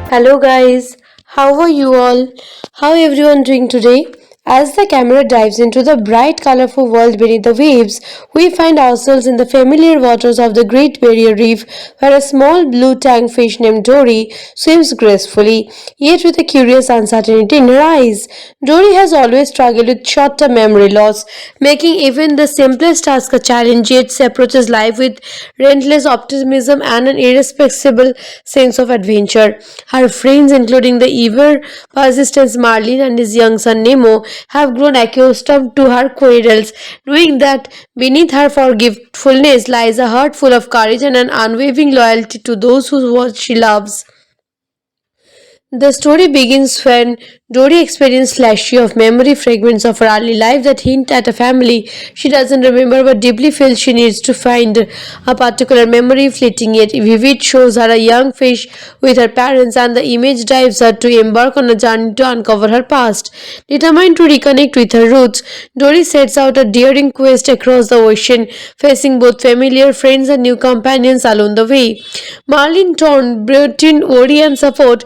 Hello guys, how are you all? How everyone doing today? As the camera dives into the bright colorful world beneath the waves, we find ourselves in the familiar waters of the Great Barrier Reef where a small blue tang fish named Dory swims gracefully, yet with a curious uncertainty in her eyes. Dory has always struggled with short-term memory loss, making even the simplest task a challenge, yet she approaches life with relentless optimism and an irrepressible sense of adventure. Her friends, including the ever persistent Marlin and his young son Nemo, have grown accustomed to her quarrels, knowing that beneath her forgetfulness lies a heart full of courage and an unwavering loyalty to those who what she loves. The story begins when Dory experiences flashes of memory fragments of her early life that hint at a family she doesn't remember but deeply feels she needs to find. A particular memory, fleeting yet vivid, shows her a young fish with her parents, and the image drives her to embark on a journey to uncover her past. Determined to reconnect with her roots, Dory sets out a daring quest across the ocean, facing both familiar friends and new companions along the way. Marlin Torn, Breton, worry and support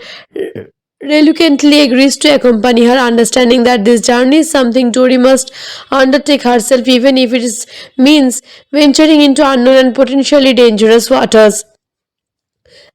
reluctantly agrees to accompany her, understanding that this journey is something Tori must undertake herself, even if means venturing into unknown and potentially dangerous waters.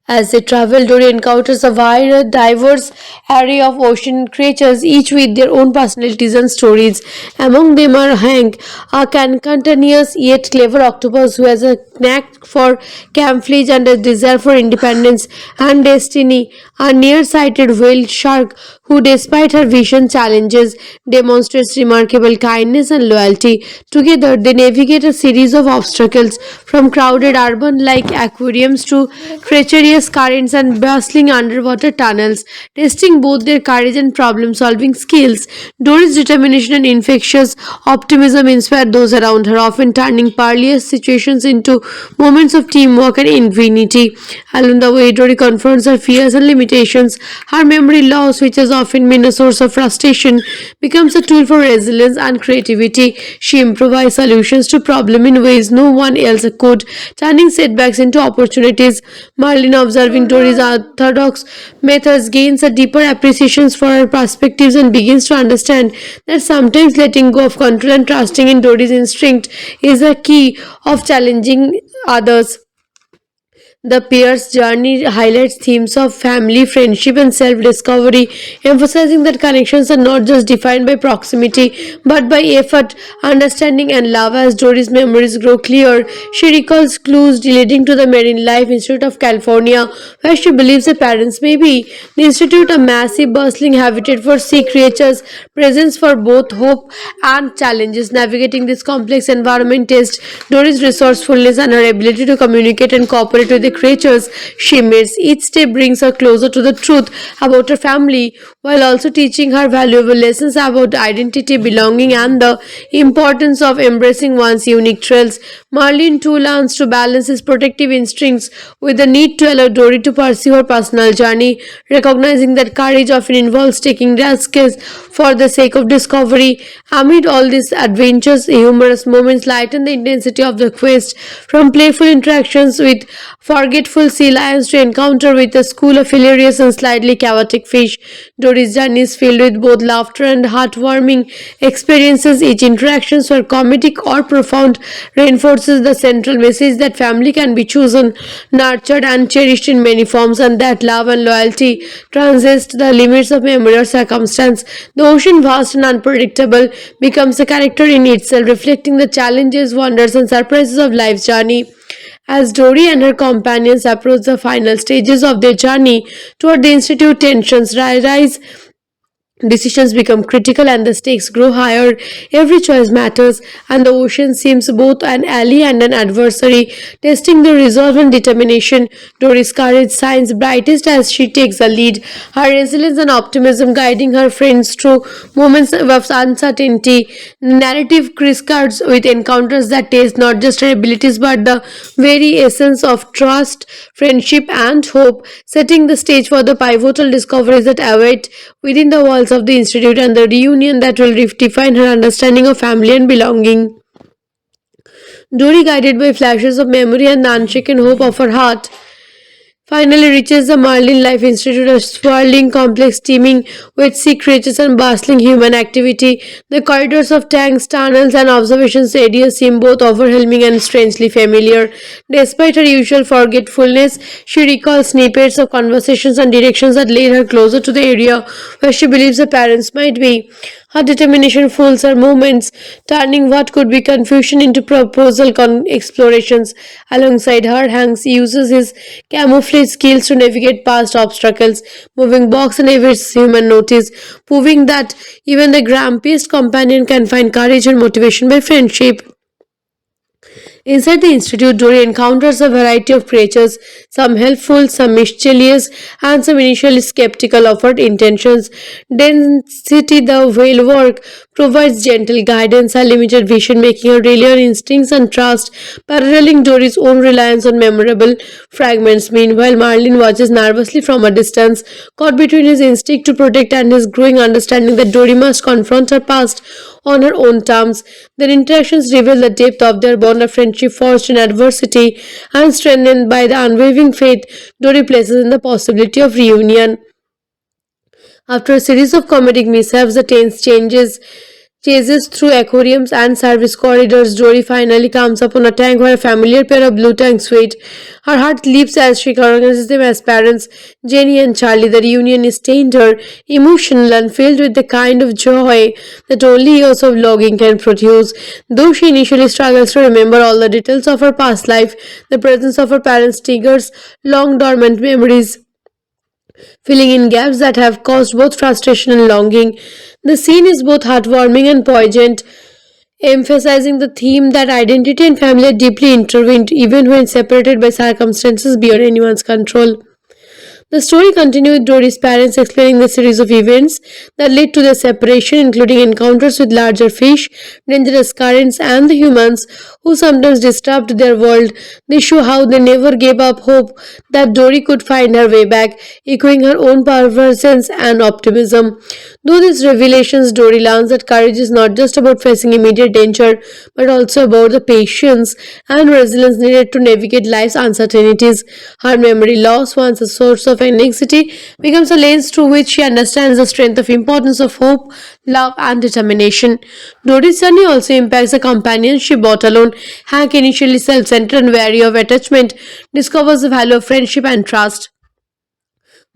As they travel, Dory encounters a wide, diverse array of ocean creatures, each with their own personalities and stories. Among them are Hank, a cantankerous yet clever octopus who has a knack for camouflage and a desire for independence, and Destiny, a nearsighted whale shark who, despite her vision challenges, demonstrates remarkable kindness and loyalty. Together, they navigate a series of obstacles from crowded urban like aquariums to treacherous currents and bustling underwater tunnels, testing both their courage and problem solving skills. Dory's determination and infectious optimism inspire those around her, often turning perilous situations into moments of teamwork and ingenuity. Along the way, Dory confronts her fears and limitations. Her memory loss, which has often been a source of frustration, becomes a tool for resilience and creativity. She improvises solutions to problems in ways no one else could, turning setbacks into opportunities. Marlin, observing Dory's orthodox methods, gains a deeper appreciation for her perspectives and begins to understand that sometimes letting go of control and trusting in Dory's instinct is a key of challenging others. The pair's journey highlights themes of family, friendship, and self discovery, emphasizing that connections are not just defined by proximity but by effort, understanding, and love. As Dory's memories grow clear, she recalls clues leading to the Marine Life Institute of California, where she believes her parents may be. The institute, a massive, bustling habitat for sea creatures, presents for both hope and challenges. Navigating this complex environment tests Dory's resourcefulness and her ability to communicate and cooperate with the creatures she meets. Each step brings her closer to the truth about her family while also teaching her valuable lessons about identity, belonging, and the importance of embracing one's unique traits. Marlin too learns to balance his protective instincts with the need to allow Dory to pursue her personal journey, recognizing that courage often involves taking risks for the sake of discovery. Amid all these adventures, humorous moments lighten the intensity of the quest, from playful interactions with forgetful sea lions to encounter with a school of hilarious and slightly chaotic fish. Dory's journey is filled with both laughter and heartwarming experiences. Each interaction, whether comedic or profound, reinforces the central message that family can be chosen, nurtured, and cherished in many forms, and that love and loyalty transcend the limits of memory or circumstance. The ocean, vast and unpredictable, becomes a character in itself, reflecting the challenges, wonders, and surprises of life's journey. As Dory and her companions approach the final stages of their journey toward the Institute, tensions rise. Decisions become critical and the stakes grow higher. Every choice matters, and the ocean seems both an ally and an adversary, testing the resolve and determination. Dory's courage shines brightest as she takes the lead, her resilience and optimism guiding her friends through moments of uncertainty. The narrative crisscross with encounters that test not just her abilities but the very essence of trust, friendship, and hope, setting the stage for the pivotal discoveries that await within the walls of the institute and the reunion that will redefine her understanding of family and belonging. Dory, guided by flashes of memory and the unshaken hope of her heart, finally reaches the Marlin Life Institute, a sprawling complex teeming with sea creatures and bustling human activity. The corridors of tanks, tunnels, and observation areas seem both overwhelming and strangely familiar. Despite her usual forgetfulness, she recalls snippets of conversations and directions that lead her closer to the area where she believes her parents might be. Her determination fools her movements, turning what could be confusion into proposal explorations. Alongside her, Hanks uses his camouflage skills to navigate past obstacles, moving box and evades human notice, proving that even the grumpiest companion can find courage and motivation by friendship. Inside the institute, Dory encounters a variety of creatures, some helpful, some mischievous, and some initially skeptical of her intentions. Density, the whale work, provides gentle guidance and limited vision, making her rely on instincts and trust, paralleling Dory's own reliance on memorable fragments. Meanwhile, Marlin watches nervously from a distance, caught between his instinct to protect and his growing understanding that Dory must confront her past on her own terms. Their interactions reveal the depth of their bond of friendship forged in adversity and strengthened by the unwavering faith Dory places in the possibility of reunion. After a series of comedic mishaps, the tense chases through aquariums and service corridors. Dory finally comes upon a tank where a familiar pair of blue tanks wait. Her heart leaps as she recognizes them as parents, Jenny and Charlie. The reunion is tender, emotional, and filled with the kind of joy that only years of logging can produce. Though she initially struggles to remember all the details of her past life, the presence of her parents triggers long dormant memories, filling in gaps that have caused both frustration and longing. The scene is both heartwarming and poignant, emphasizing the theme that identity and family are deeply intertwined even when separated by circumstances beyond anyone's control. The story continued with Dory's parents explaining the series of events that led to their separation, including encounters with larger fish, dangerous currents, and the humans who sometimes disturbed their world. They show how they never gave up hope that Dory could find her way back, echoing her own perseverance and optimism. Through these revelations, Dory learns that courage is not just about facing immediate danger, but also about the patience and resilience needed to navigate life's uncertainties. Her memory loss, once a source of anxiety, becomes a lens through which she understands the strength of importance of hope, love, and determination. Dory's journey also impacts the companions she brought alone. Hank, initially self-centered and wary of attachment, discovers the value of friendship and trust.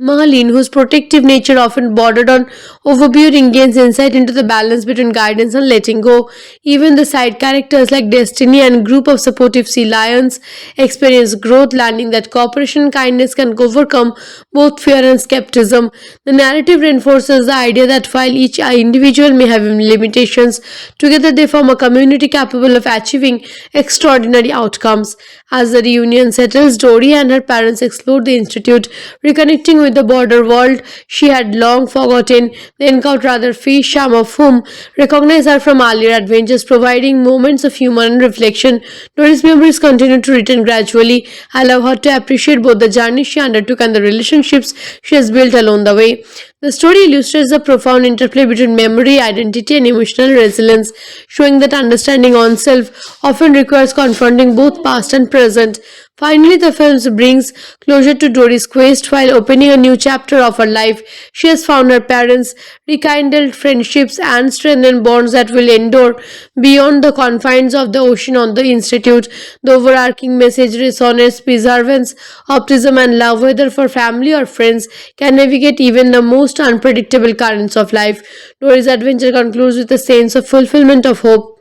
Marlene, whose protective nature often bordered on overbearing, gains insight into the balance between guidance and letting go. Even the side characters like Destiny and group of supportive sea lions experience growth, learning that cooperation and kindness can overcome both fear and skepticism. The narrative reinforces the idea that while each individual may have limitations, together they form a community capable of achieving extraordinary outcomes. As the reunion settles, Dory and her parents explore the institute, reconnecting with the border world she had long forgotten. They encounter other fish, some of whom recognize her from earlier adventures, providing moments of humor and reflection. Dory's memories continue to return gradually, allow her to appreciate both the journey she undertook and the relationships she has built along the way. The story illustrates the profound interplay between memory, identity, and emotional resilience, showing that understanding oneself often requires confronting both past and present. Finally, the film brings closure to Dory's quest while opening a new chapter of her life. She has found her parents, rekindled friendships, and strengthened bonds that will endure beyond the confines of the ocean on the Institute. The overarching message resonates perseverance, optimism, and love, whether for family or friends, can navigate even the most unpredictable currents of life. Dory's adventure concludes with a sense of fulfillment of hope,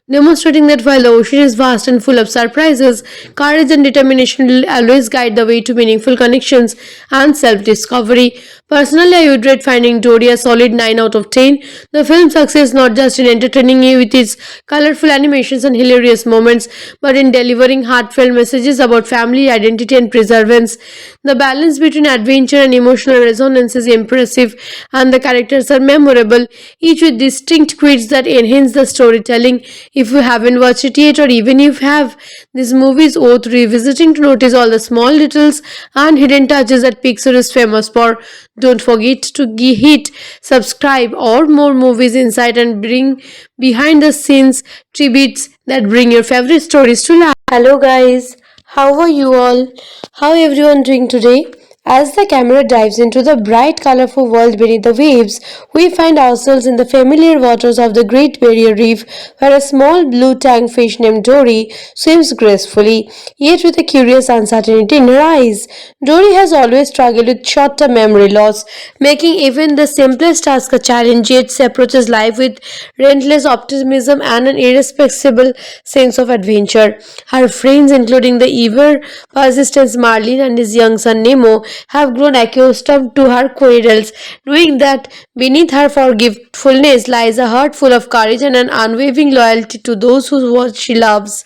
demonstrating that while the ocean is vast and full of surprises, courage and determination will always guide the way to meaningful connections and self discovery. Personally, I would rate Finding Dory a solid 9 out of 10. The film's success not just in entertaining you with its colorful animations and hilarious moments, but in delivering heartfelt messages about family, identity, and perseverance. The balance between adventure and emotional resonance is impressive, and the characters are memorable, each with distinct quirks that enhance the storytelling. If you haven't watched it yet, or even if you have, this movie is worth revisiting to notice all the small details and hidden touches that Pixar is famous for. Don't forget to hit subscribe or more movies insight and bring behind the scenes tributes that bring your favorite stories to life. Hello guys, How are you all? How everyone doing today? As the camera dives into the bright, colorful world beneath the waves, we find ourselves in the familiar waters of the Great Barrier Reef, where a small blue tank fish named Dory swims gracefully, yet with a curious uncertainty in her eyes. Dory has always struggled with short-term memory loss, making even the simplest task a challenge, yet she approaches life with relentless optimism and an irrepressible sense of adventure. Her friends, including the ever persistent Marlin and his young son Nemo, have grown accustomed to her quarrels, knowing that beneath her forgetfulness lies a heart full of courage and an unwavering loyalty to those who she loves.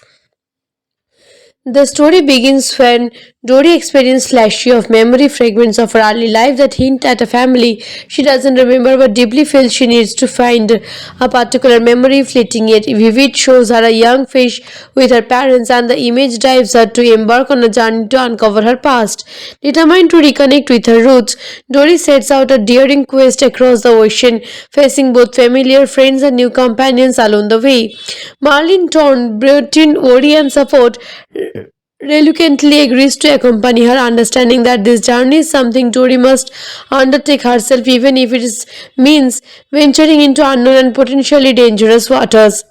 The story begins when Dory experiences flashes of memory fragments of her early life that hint at a family she doesn't remember but deeply feels she needs to find. A particular memory, fleeting yet vivid, shows her a young fish with her parents, and the image drives her to embark on a journey to uncover her past. Determined to reconnect with her roots, Dory sets out a daring quest across the ocean, facing both familiar friends and new companions along the way. Marlin Torn, Breton worry and support reluctantly agrees to accompany her, understanding that this journey is something Tori must undertake herself, even if means venturing into unknown and potentially dangerous waters.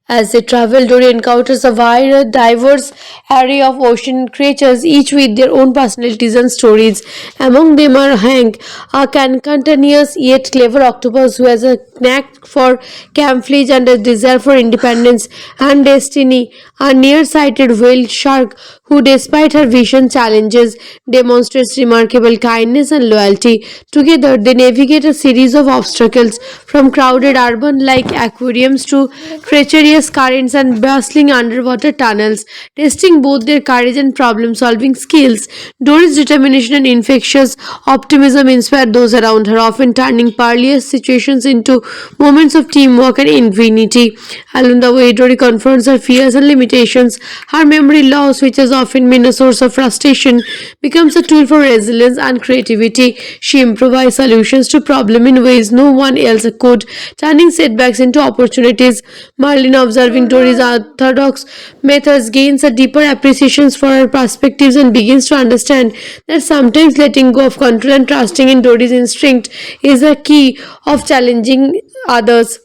As they travel, Dory encounters a wide, diverse array of ocean creatures, each with their own personalities and stories. Among them are Hank, a cantankerous yet clever octopus who has a knack for camouflage and a desire for independence, and Destiny, a nearsighted whale shark who, despite her vision challenges, demonstrates remarkable kindness and loyalty. Together, they navigate a series of obstacles from crowded urban like aquariums to treacherous currents and bustling underwater tunnels, testing both their courage and problem solving skills. Dory's determination and infectious optimism inspire those around her, often turning perilous situations into moments of teamwork and ingenuity. Along the way, Dory confronts her fears and limitations. Her memory loss, which has often been a source of frustration, becomes a tool for resilience and creativity. She improvises solutions to problems in ways no one else could, turning setbacks into opportunities. Marlin, observing Dory's orthodox methods, gains a deeper appreciation for her perspectives and begins to understand that sometimes letting go of control and trusting in Dory's instinct is a key of challenging others.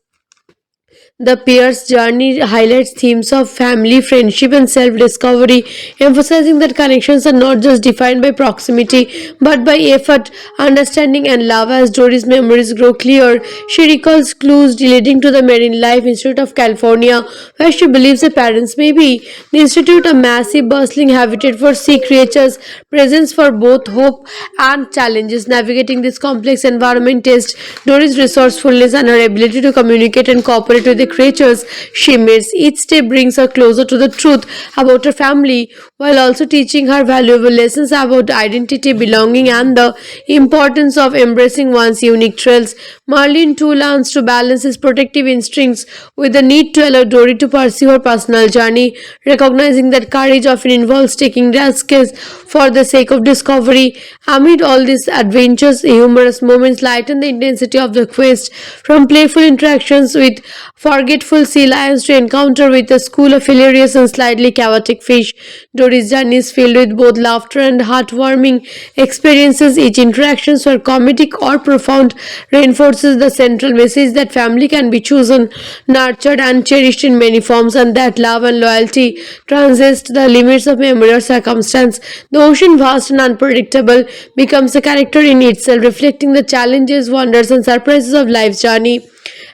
The pair's journey highlights themes of family, friendship, and self discovery, emphasizing that connections are not just defined by proximity but by effort, understanding, and love. As Dory's memories grow clear, she recalls clues leading to the Marine Life Institute of California, where she believes her parents may be. The institute, a massive, bustling habitat for sea creatures, presents for both hope and challenges. Navigating this complex environment tests Dory's resourcefulness and her ability to communicate and cooperate with the creatures she meets. Each step brings her closer to the truth about her family while also teaching her valuable lessons about identity, belonging, and the importance of embracing one's unique traits. Marlin too learns to balance his protective instincts with the need to allow Dory to pursue her personal journey, recognizing that courage often involves taking risks for the sake of discovery. Amid all these adventures, humorous moments lighten the intensity of the quest, from playful interactions with forgetful sea lions to encounter with a school of hilarious and slightly chaotic fish. Dory's journey is filled with both laughter and heartwarming experiences. Each interaction, whether comedic or profound, reinforces the central message that family can be chosen, nurtured, and cherished in many forms, and that love and loyalty transcend the limits of memory or circumstance. The ocean, vast and unpredictable, becomes a character in itself, reflecting the challenges, wonders, and surprises of life's journey.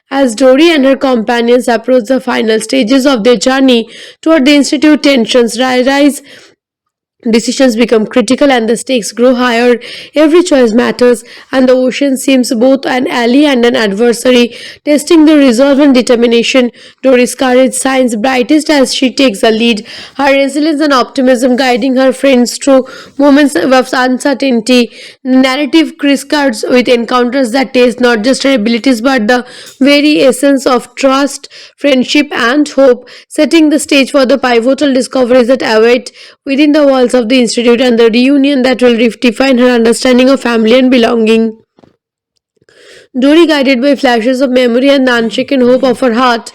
As Dory and her companions approach the final stages of their journey toward the Institute, tensions rise. Decisions become critical and the stakes grow higher. Every choice matters, and the ocean seems both an ally and an adversary, testing the resolve and determination. Dory's courage shines brightest as she takes the lead, her resilience and optimism guiding her friends through moments of uncertainty. The narrative crisscross with encounters that test not just her abilities but the very essence of trust, friendship, and hope, setting the stage for the pivotal discoveries that await within the walls of the institute and the reunion that will redefine her understanding of family and belonging. Dory, guided by flashes of memory and the unshaken hope of her heart,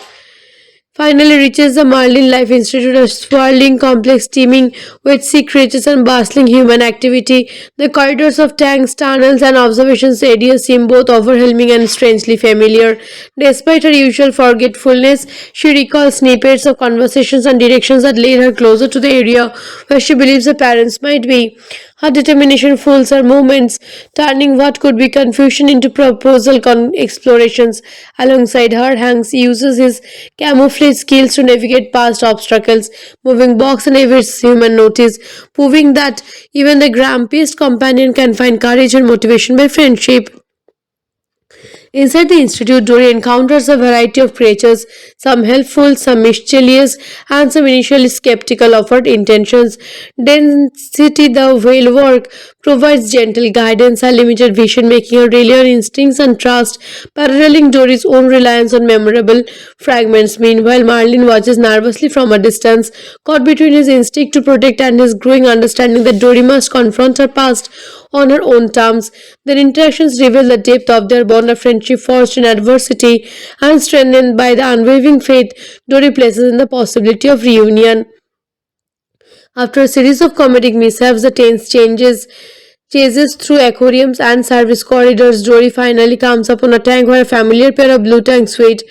finally reaches the Marlin Life Institute, a sprawling complex teeming with sea creatures and bustling human activity. The corridors of tanks, tunnels, and observation areas seem both overwhelming and strangely familiar. Despite her usual forgetfulness, she recalls snippets of conversations and directions that lead her closer to the area where she believes her parents might be. Her determination fuels her movements, turning what could be confusion into proposal explorations. Alongside her, Hanks uses his camouflage skills to navigate past obstacles, moving box and evades human notice, proving that even the grumpiest companion can find courage and motivation by friendship. Inside the institute, Dory encounters a variety of creatures, some helpful, some mischievous, and some initially skeptical of her intentions. Density, the whale work, provides gentle guidance and limited vision, making her rely on instincts and trust, paralleling Dory's own reliance on memorable fragments. Meanwhile, Marlin watches nervously from a distance, caught between his instinct to protect and his growing understanding that Dory must confront her past on her own terms. Their interactions reveal the depth of their bond of friendship forged in adversity and strengthened by the unwavering faith Dory places in the possibility of reunion. After a series of comedic mishaps, the tense chases through aquariums and service corridors. Dory finally comes upon a tank where a familiar pair of blue tanks wait.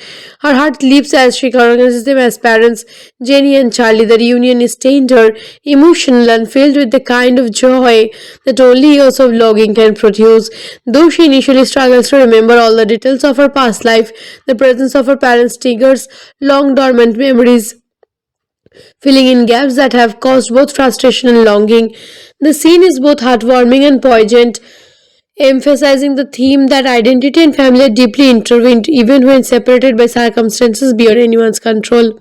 Her heart leaps as she recognizes them as parents, Jenny and Charlie. The reunion is tender, emotional, and filled with the kind of joy that only years of logging can produce. Though she initially struggles to remember all the details of her past life, the presence of her parents triggers long dormant memories, filling in gaps that have caused both frustration and longing. The scene is both heartwarming and poignant, emphasizing the theme that identity and family are deeply intertwined even when separated by circumstances beyond anyone's control.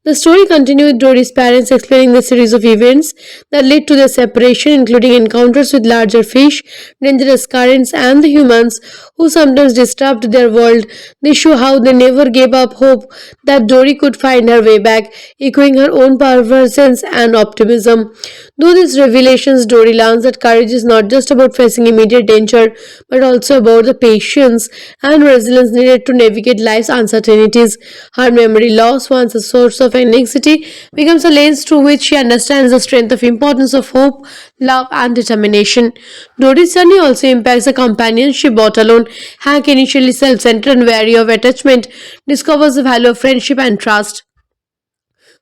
The story continues with Dory's parents explaining the series of events that led to their separation, including encounters with larger fish, dangerous currents, and the humans who sometimes disturbed their world. They show how they never gave up hope that Dory could find her way back, echoing her own perseverance and optimism. Through these revelations, Dory learns that courage is not just about facing immediate danger, but also about the patience and resilience needed to navigate life's uncertainties. Her memory loss, once a source of anxiety, becomes a lens through which she understands the strength of importance of hope, love, and determination. Dory's journey also impacts the companionship brought alone. Hank, initially self-centered and wary of attachment, discovers the value of friendship and trust.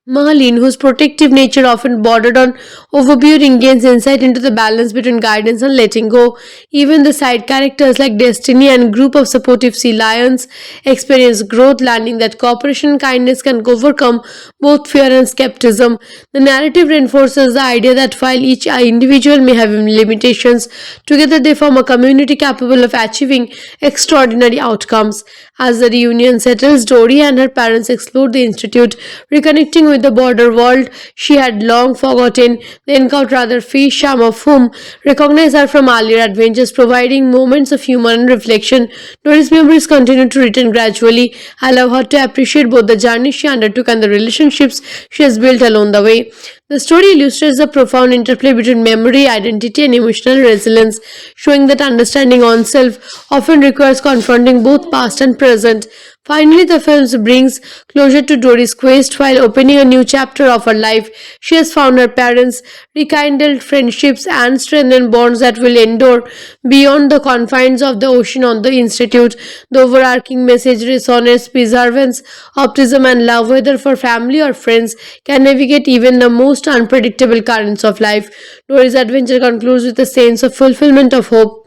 Marlene, whose protective nature often bordered on overbearing, gains insight into the balance between guidance and letting go. Even the side characters like Destiny and a group of supportive sea lions experience growth, learning that cooperation and kindness can overcome both fear and skepticism. The narrative reinforces the idea that while each individual may have limitations, together they form a community capable of achieving extraordinary outcomes. As the reunion settles, Dory and her parents explore the institute, reconnecting with the border world she had long forgotten. They encounter other fish, some of whom recognize her from earlier adventures, providing moments of humor and reflection. Dory's memories continue to return gradually, allow her to appreciate both the journey she undertook and the relationships she has built along the way. The story illustrates the profound interplay between memory, identity, and emotional resilience, showing that understanding oneself often requires confronting both past and present. Finally, the film brings closure to Dory's quest while opening a new chapter of her life. She has found her parents, rekindled friendships, and strengthened bonds that will endure beyond the confines of the ocean on the Institute. The overarching message resonates perseverance, optimism, and love, whether for family or friends, can navigate even the most unpredictable currents of life. Dory's adventure concludes with a sense of fulfillment of hope,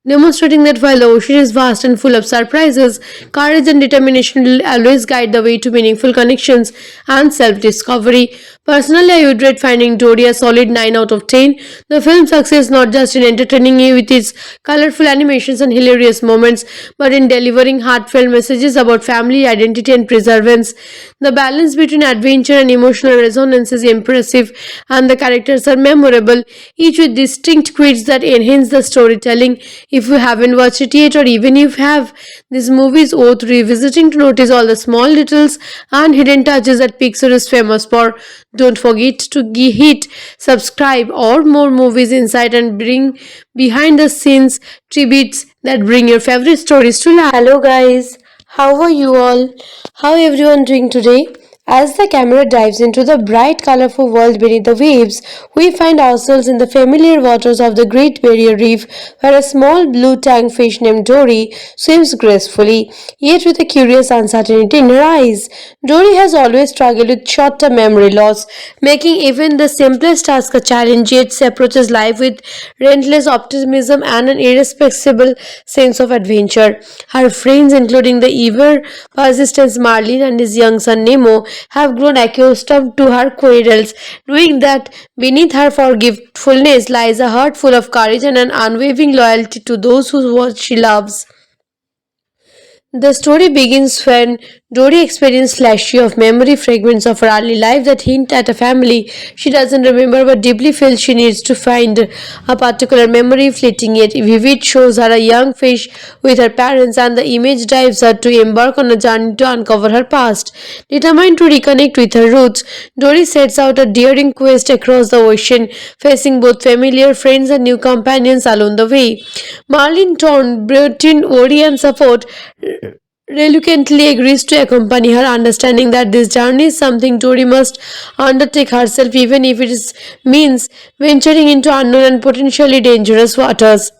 demonstrating that while the ocean is vast and full of surprises, courage and determination will always guide the way to meaningful connections and self discovery. Personally, I would rate Finding Dory a solid 9 out of 10. The film's success not just in entertaining you with its colorful animations and hilarious moments, but in delivering heartfelt messages about family, identity, and perseverance. The balance between adventure and emotional resonance is impressive, and the characters are memorable, each with distinct quirks that enhance the storytelling. If you haven't watched it yet, or even if you have, this movie is worth revisiting to notice all the small details and hidden touches that Pixar is famous for. Don't forget to hit subscribe or more movies inside and bring behind the scenes tributes that bring your favorite stories to life. Hello guys, How are you all? How everyone doing today? As the camera dives into the bright, colorful world beneath the waves, we find ourselves in the familiar waters of the Great Barrier Reef, where a small blue tang fish named Dory swims gracefully, yet with a curious uncertainty in her eyes. Dory has always struggled with short-term memory loss, making even the simplest task a challenge, yet she approaches life with relentless optimism and an irrepressible sense of adventure. Her friends, including the ever persistent Marlin and his young son Nemo, have grown accustomed to her quarrels, knowing that beneath her forgetfulness lies a heart full of courage and an unwavering loyalty to those who what she loves. The story begins when Dory experiences flashes of memory fragments of her early life that hint at a family she doesn't remember but deeply feels she needs to find. A particular memory, fleeting yet vivid, shows her a young fish with her parents, and the image drives her to embark on a journey to uncover her past. Determined to reconnect with her roots, Dory sets out a daring quest across the ocean, facing both familiar friends and new companions along the way. Marlin Torn, Breton, worry and support reluctantly agrees to accompany her, understanding that this journey is something Tori must undertake herself, even if means venturing into unknown and potentially dangerous waters.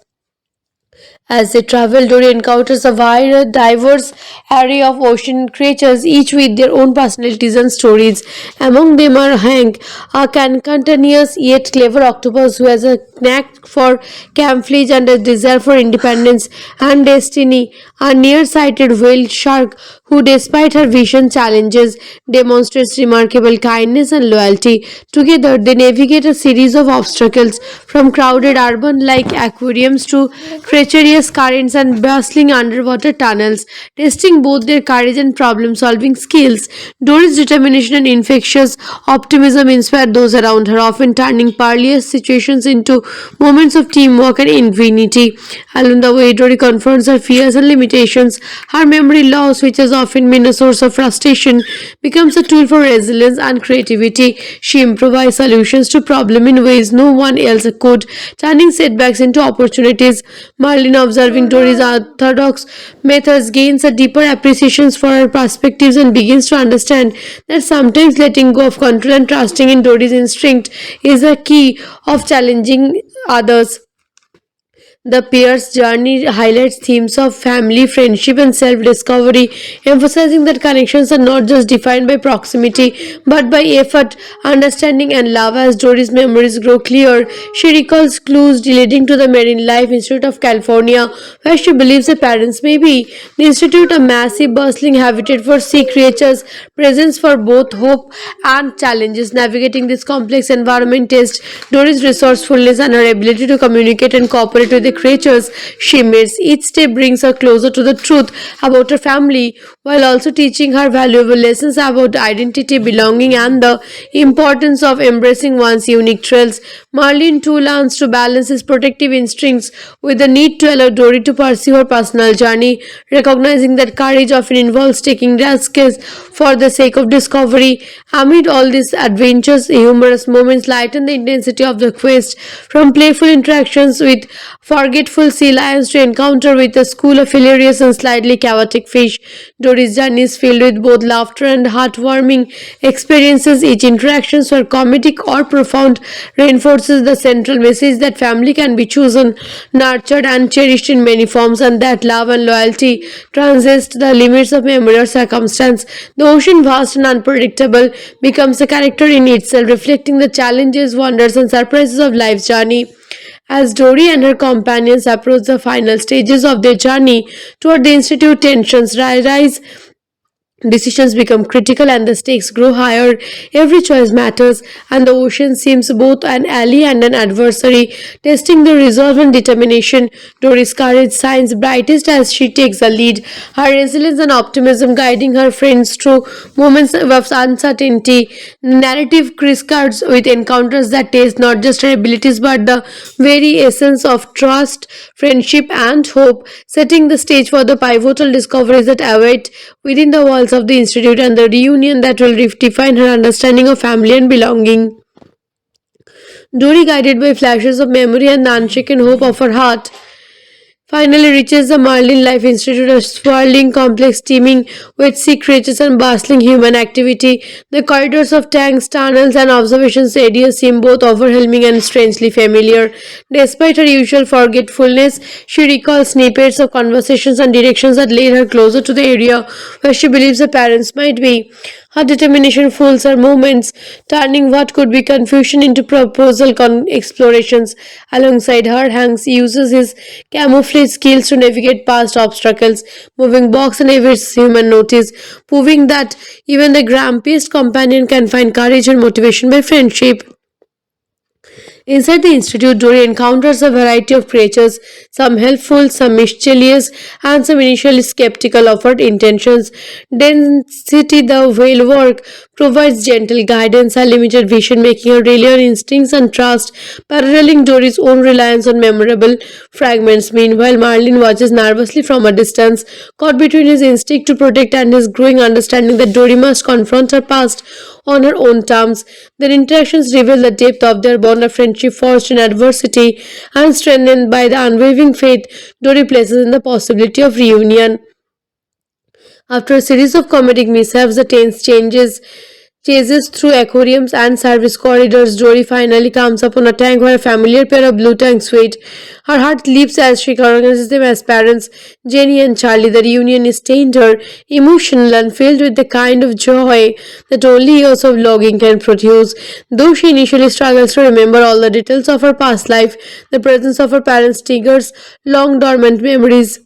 As they travel, Dory encounters a wide, diverse array of ocean creatures, each with their own personalities and stories. Among them are Hank, a cantankerous yet clever octopus who has a knack for camouflage and a desire for independence, and Destiny, a nearsighted whale shark who, despite her vision challenges, demonstrates remarkable kindness and loyalty. Together, they navigate a series of obstacles from crowded urban like aquariums to treacherous currents and bustling underwater tunnels, testing both their courage and problem solving skills. Dory's determination and infectious optimism inspire those around her, often turning perilous situations into moments of teamwork and ingenuity. Along the way, Dory confronts her fears and limitations. Her memory loss, which has often been a source of frustration, becomes a tool for resilience and creativity. She improvises solutions to problems in ways no one else could, turning setbacks into opportunities. Marlin, observing Dory's orthodox methods, gains a deeper appreciation for her perspectives and begins to understand that sometimes letting go of control and trusting in Dory's instinct is a key of challenging others. The pair's journey highlights themes of family, friendship, and self discovery, emphasizing that connections are not just defined by proximity but by effort, understanding, and love. As Dory's memories grow clear, she recalls clues leading to the Marine Life Institute of California, where she believes her parents may be. The institute, a massive, bustling habitat for sea creatures, presents for both hope and challenges. Navigating this complex environment tests Dory's resourcefulness and her ability to communicate and cooperate with the creatures she meets. Each step brings her closer to the truth about her family while also teaching her valuable lessons about identity, belonging, and the importance of embracing one's unique traits. Marlin too learns to balance his protective instincts with the need to allow Dory to pursue her personal journey, recognizing that courage often involves taking risks for the sake of discovery. Amid all these adventures, humorous moments lighten the intensity of the quest, from playful interactions with forgetful sea lions to encounter with a school of hilarious and slightly chaotic fish. Dory's journey is filled with both laughter and heartwarming experiences. Each interaction, whether comedic or profound, reinforces the central message that family can be chosen, nurtured, and cherished in many forms, and that love and loyalty transcend the limits of memory or circumstance. The ocean, vast and unpredictable, becomes a character in itself, reflecting the challenges, wonders, and surprises of life's journey. As Dory and her companions approach the final stages of their journey toward the Institute, tensions rise. Decisions become critical and the stakes grow higher. Every choice matters, and the ocean seems both an ally and an adversary, testing the resolve and determination. Dory's courage shines brightest as she takes the lead, her resilience and optimism guiding her friends through moments of uncertainty. The narrative crisscross with encounters that test not just her abilities but the very essence of trust, friendship, and hope, setting the stage for the pivotal discoveries that await within the walls of the institute and the reunion that will redefine her understanding of family and belonging. Dory, guided by flashes of memory and the unshaken hope of her heart, finally reaches the Marlin Life Institute, a sprawling complex teeming with sea creatures and bustling human activity. The corridors of tanks, tunnels, and observation areas seem both overwhelming and strangely familiar. Despite her usual forgetfulness, she recalls snippets of conversations and directions that lead her closer to the area where she believes her parents might be. Her determination fools her movements, turning what could be confusion into proposal explorations. Alongside her, Hanks uses his camouflage skills to navigate past obstacles, moving box and evades human notice, proving that even the grumpiest companion can find courage and motivation by friendship. Inside the institute, Dory encounters a variety of creatures, some helpful, some mischievous, and some initially skeptical of her intentions. Density, the whale work, provides gentle guidance and limited vision, making her rely on instincts and trust, paralleling Dory's own reliance on memorable fragments. Meanwhile, Marlin watches nervously from a distance, caught between his instinct to protect and his growing understanding that Dory must confront her past on her own terms. Their interactions reveal the depth of their bond of friendship forged in adversity and strengthened by the unwavering faith Dory places in the possibility of reunion. After a series of comedic mishaps, the tense chases through aquariums and service corridors. Dory finally comes upon a tank where a familiar pair of blue tanks wait. Her heart leaps as she recognizes them as parents, Jenny and Charlie. The reunion is tender, emotional, and filled with the kind of joy that only years of logging can produce. Though she initially struggles to remember all the details of her past life, the presence of her parents triggers long dormant memories,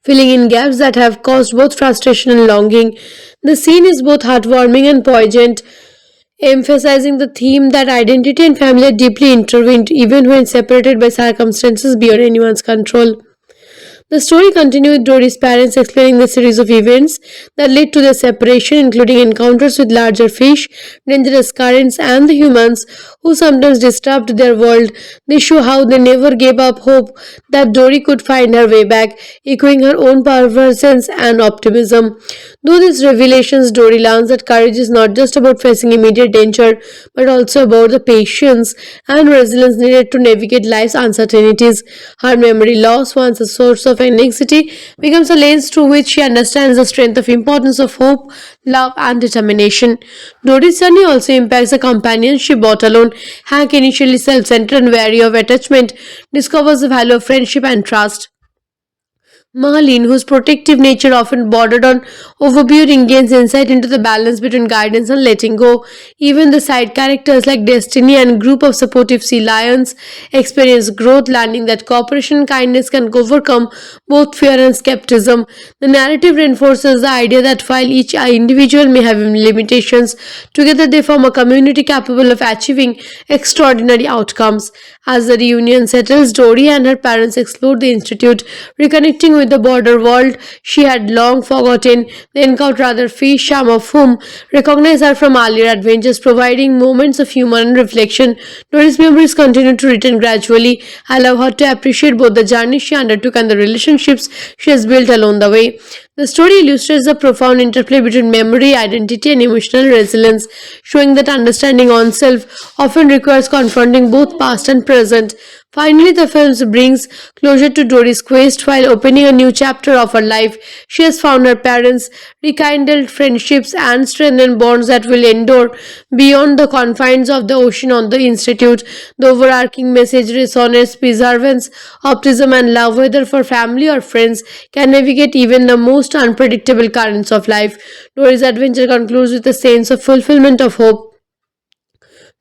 filling in gaps that have caused both frustration and longing. The scene is both heartwarming and poignant, emphasizing the theme that identity and family are deeply intertwined even when separated by circumstances beyond anyone's control. The story continues with Dory's parents explaining the series of events that led to their separation, including encounters with larger fish, dangerous currents, and the humans who sometimes disturbed their world. They show how they never gave up hope that Dory could find her way back, echoing her own perseverance and optimism. Through these revelations, Dory learns that courage is not just about facing immediate danger, but also about the patience and resilience needed to navigate life's uncertainties. Her memory loss, once a source of anxiety, becomes a lens through which she understands the strength of importance of hope, love, and determination. Dory's journey also impacts the companions she brought alone. Hank, initially self-centered and wary of attachment, discovers the value of friendship and trust. Marlene, whose protective nature often bordered on overbearing, gains insight into the balance between guidance and letting go. Even the side characters like Destiny and group of supportive sea lions experience growth, learning that cooperation and kindness can overcome both fear and skepticism. The narrative reinforces the idea that while each individual may have limitations, together they form a community capable of achieving extraordinary outcomes. As the reunion settles, Dory and her parents explore the institute, reconnecting with the border world she had long forgotten. They encounter other fish, some of whom recognize her from earlier adventures, providing moments of humor and reflection. Dory's memories continue to return gradually, allow her to appreciate both the journey she undertook and the relationships she has built along the way. The story illustrates the profound interplay between memory, identity, and emotional resilience, showing that understanding oneself often requires confronting both past and present. Finally, the film brings closure to Dory's quest while opening a new chapter of her life. She has found her parents, rekindled friendships, and strengthened bonds that will endure beyond the confines of the ocean on the Institute. The overarching message resonates perseverance, optimism, and love, whether for family or friends, can navigate even the most unpredictable currents of life. Dory's adventure concludes with a sense of fulfillment of hope,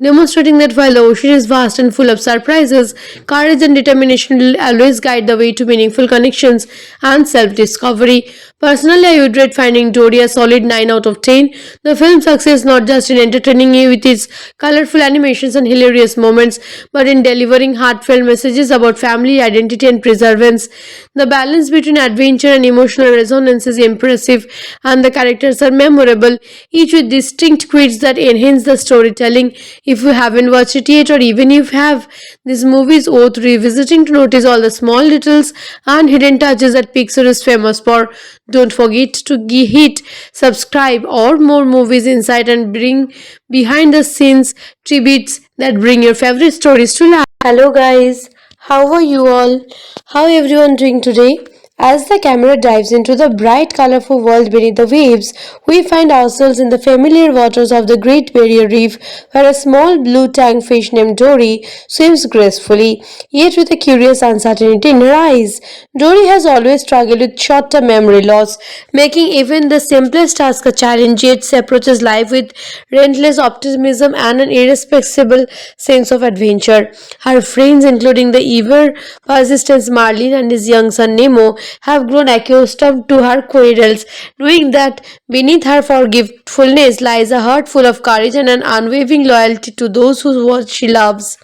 demonstrating that while the ocean is vast and full of surprises, courage and determination will always guide the way to meaningful connections and self discovery. Personally, I would rate Finding Dory a solid 9 out of 10. The film's success not just in entertaining you with its colorful animations and hilarious moments, but in delivering heartfelt messages about family, identity, and perseverance. The balance between adventure and emotional resonance is impressive, and the characters are memorable, each with distinct quirks that enhance the storytelling. If you haven't watched it yet, or even if you have, this movie is worth revisiting to notice all the small details and hidden touches that Pixar is famous for. Don't forget to hit subscribe or more movies insight and bring behind the scenes tributes that bring your favorite stories to life. Hello guys, How are you all? How everyone doing today? As the camera dives into the bright, colorful world beneath the waves, we find ourselves in the familiar waters of the Great Barrier Reef, where a small blue tank fish named Dory swims gracefully, yet with a curious uncertainty in her eyes. Dory has always struggled with short-term memory loss, making even the simplest task a challenge. Yet she approaches life with relentless optimism and an irrepressible sense of adventure. Her friends, including the ever persistent Marlin and his young son Nemo, have grown accustomed to her quarrels, knowing that beneath her forgetfulness lies a heart full of courage and an unwavering loyalty to those who she loves.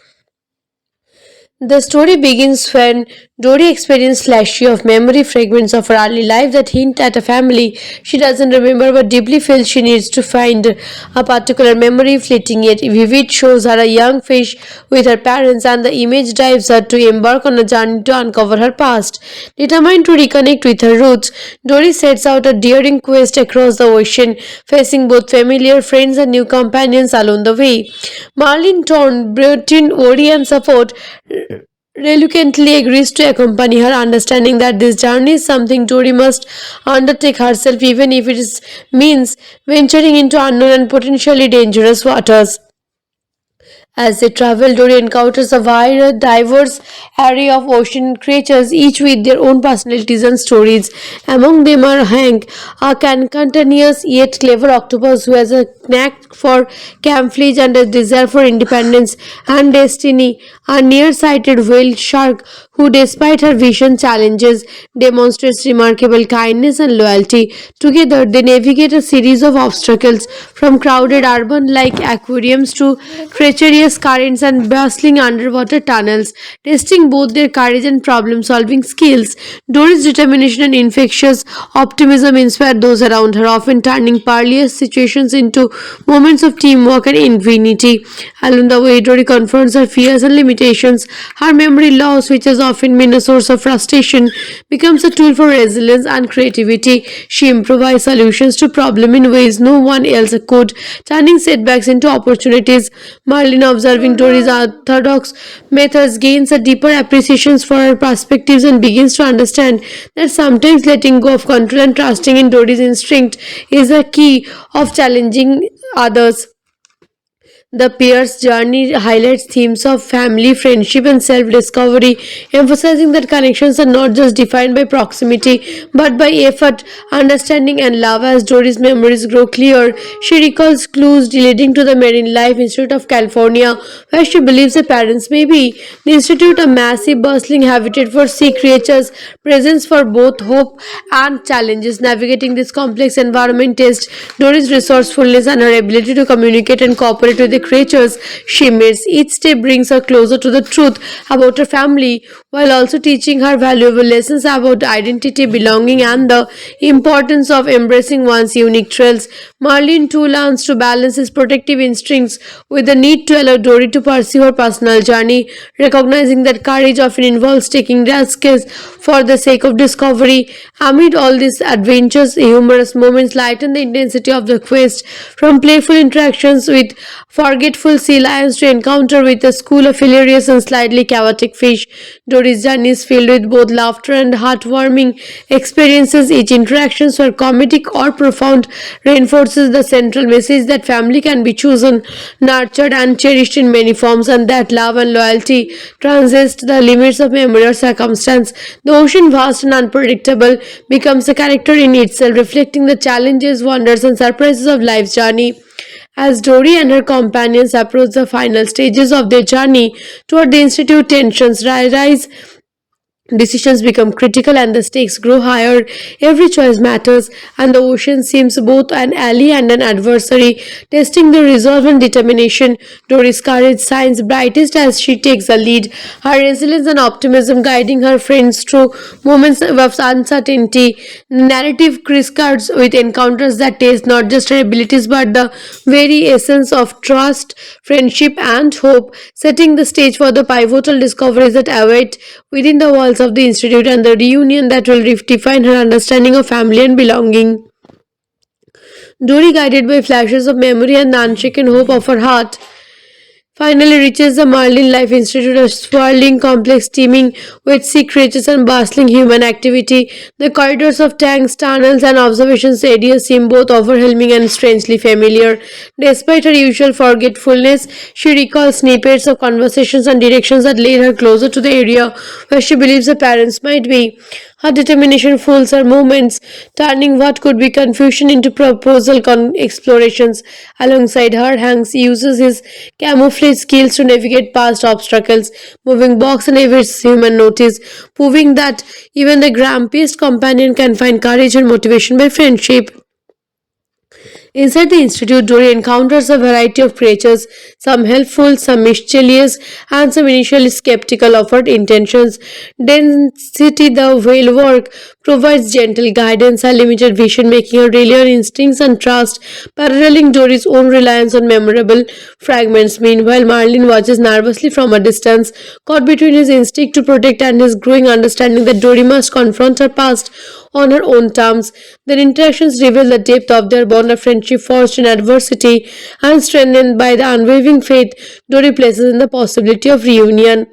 The story begins when Dory experiences flashes of memory fragments of her early life that hint at a family she doesn't remember but deeply feels she needs to find. A particular memory, fleeting yet vivid, shows her a young fish with her parents, and the image drives her to embark on a journey to uncover her past. Determined to reconnect with her roots, Dory sets out a daring quest across the ocean, facing both familiar friends and new companions along the way. Marlin Torn, Breton worry and support, reluctantly agrees to accompany her, understanding that this journey is something Tori must undertake herself, even if means venturing into unknown and potentially dangerous waters. As they travel, Dory encounters a wide, diverse array of ocean creatures, each with their own personalities and stories. Among them are Hank, a cantankerous yet clever octopus who has a knack for camouflage and a desire for independence, and Destiny, a nearsighted whale shark who, despite her vision challenges, demonstrates remarkable kindness and loyalty. Together, they navigate a series of obstacles from crowded urban like aquariums to treacherous currents and bustling underwater tunnels, testing both their courage and problem solving skills. Dory's determination and infectious optimism inspire those around her, often turning perilous situations into moments of teamwork and ingenuity. Along the way, Dory confronts her fears and limitations. Her memory loss, which has often been a source of frustration, becomes a tool for resilience and creativity. She improvises solutions to problems in ways no one else could, turning setbacks into opportunities. Marlin, observing Dory's orthodox methods, gains a deeper appreciation for her perspectives and begins to understand that sometimes letting go of control and trusting in Dory's instinct is a key of challenging others. The pair's journey highlights themes of family, friendship, and self discovery, emphasizing that connections are not just defined by proximity but by effort, understanding, and love. As Dory's memories grow clear, she recalls clues leading to the Marine Life Institute of California, where she believes her parents may be. The institute, a massive, bustling habitat for sea creatures, presents for both hope and challenges. Navigating this complex environment tests Dory's resourcefulness and her ability to communicate and cooperate with the creatures she meets. Each step brings her closer to the truth about her family while also teaching her valuable lessons about identity, belonging, and the importance of embracing one's unique traits. Marlin too learns to balance his protective instincts with the need to allow Dory to pursue her personal journey, recognizing that courage often involves taking risks for the sake of discovery. Amid all these adventures, humorous moments lighten the intensity of the quest, from playful interactions with forgetful sea lions to encounter with a school of hilarious and slightly chaotic fish. Dory's journey is filled with both laughter and heartwarming experiences. Each interaction, whether comedic or profound, reinforces the central message that family can be chosen, nurtured, and cherished in many forms, and that love and loyalty transcend the limits of memory or circumstance. The ocean, vast and unpredictable, becomes a character in itself, reflecting the challenges, wonders, and surprises of life's journey. As Dory and her companions approach the final stages of their journey toward the Institute, tensions rise. Decisions become critical and the stakes grow higher. Every choice matters, and the ocean seems both an ally and an adversary, testing the resolve and determination. Dory's courage shines brightest as she takes the lead, her resilience and optimism guiding her friends through moments of uncertainty. Narrative crisscross with encounters that test not just her abilities but the very essence of trust, friendship, and hope, setting the stage for the pivotal discoveries that await within the walls of the institute and the reunion that will redefine her understanding of family and belonging. Dory, guided by flashes of memory and the unshaken hope of her heart, finally reaches the Marlin Life Institute, a sprawling complex teeming with sea creatures and bustling human activity. The corridors of tanks, tunnels, and observations areas seem both overwhelming and strangely familiar. Despite her usual forgetfulness, she recalls snippets of conversations and directions that lead her closer to the area where she believes her parents might be. Her determination fuels her movements, turning what could be confusion into proposal explorations. Alongside her, Hanks uses his camouflage skills to navigate past obstacles, moving box and evades human notice, proving that even the grumpiest companion can find courage and motivation by friendship. Inside the institute, Dory encounters a variety of creatures, some helpful, some mischievous, and some initially skeptical of her intentions. Density, the whale work, provides gentle guidance and limited vision, making her rely on instincts and trust, paralleling Dory's own reliance on memorable fragments. Meanwhile, Marlin watches nervously from a distance, caught between his instinct to protect and his growing understanding that Dory must confront her past on her own terms. Their interactions reveal the depth of their bond of friendship forged in adversity and strengthened by the unwavering faith Dory places in the possibility of reunion.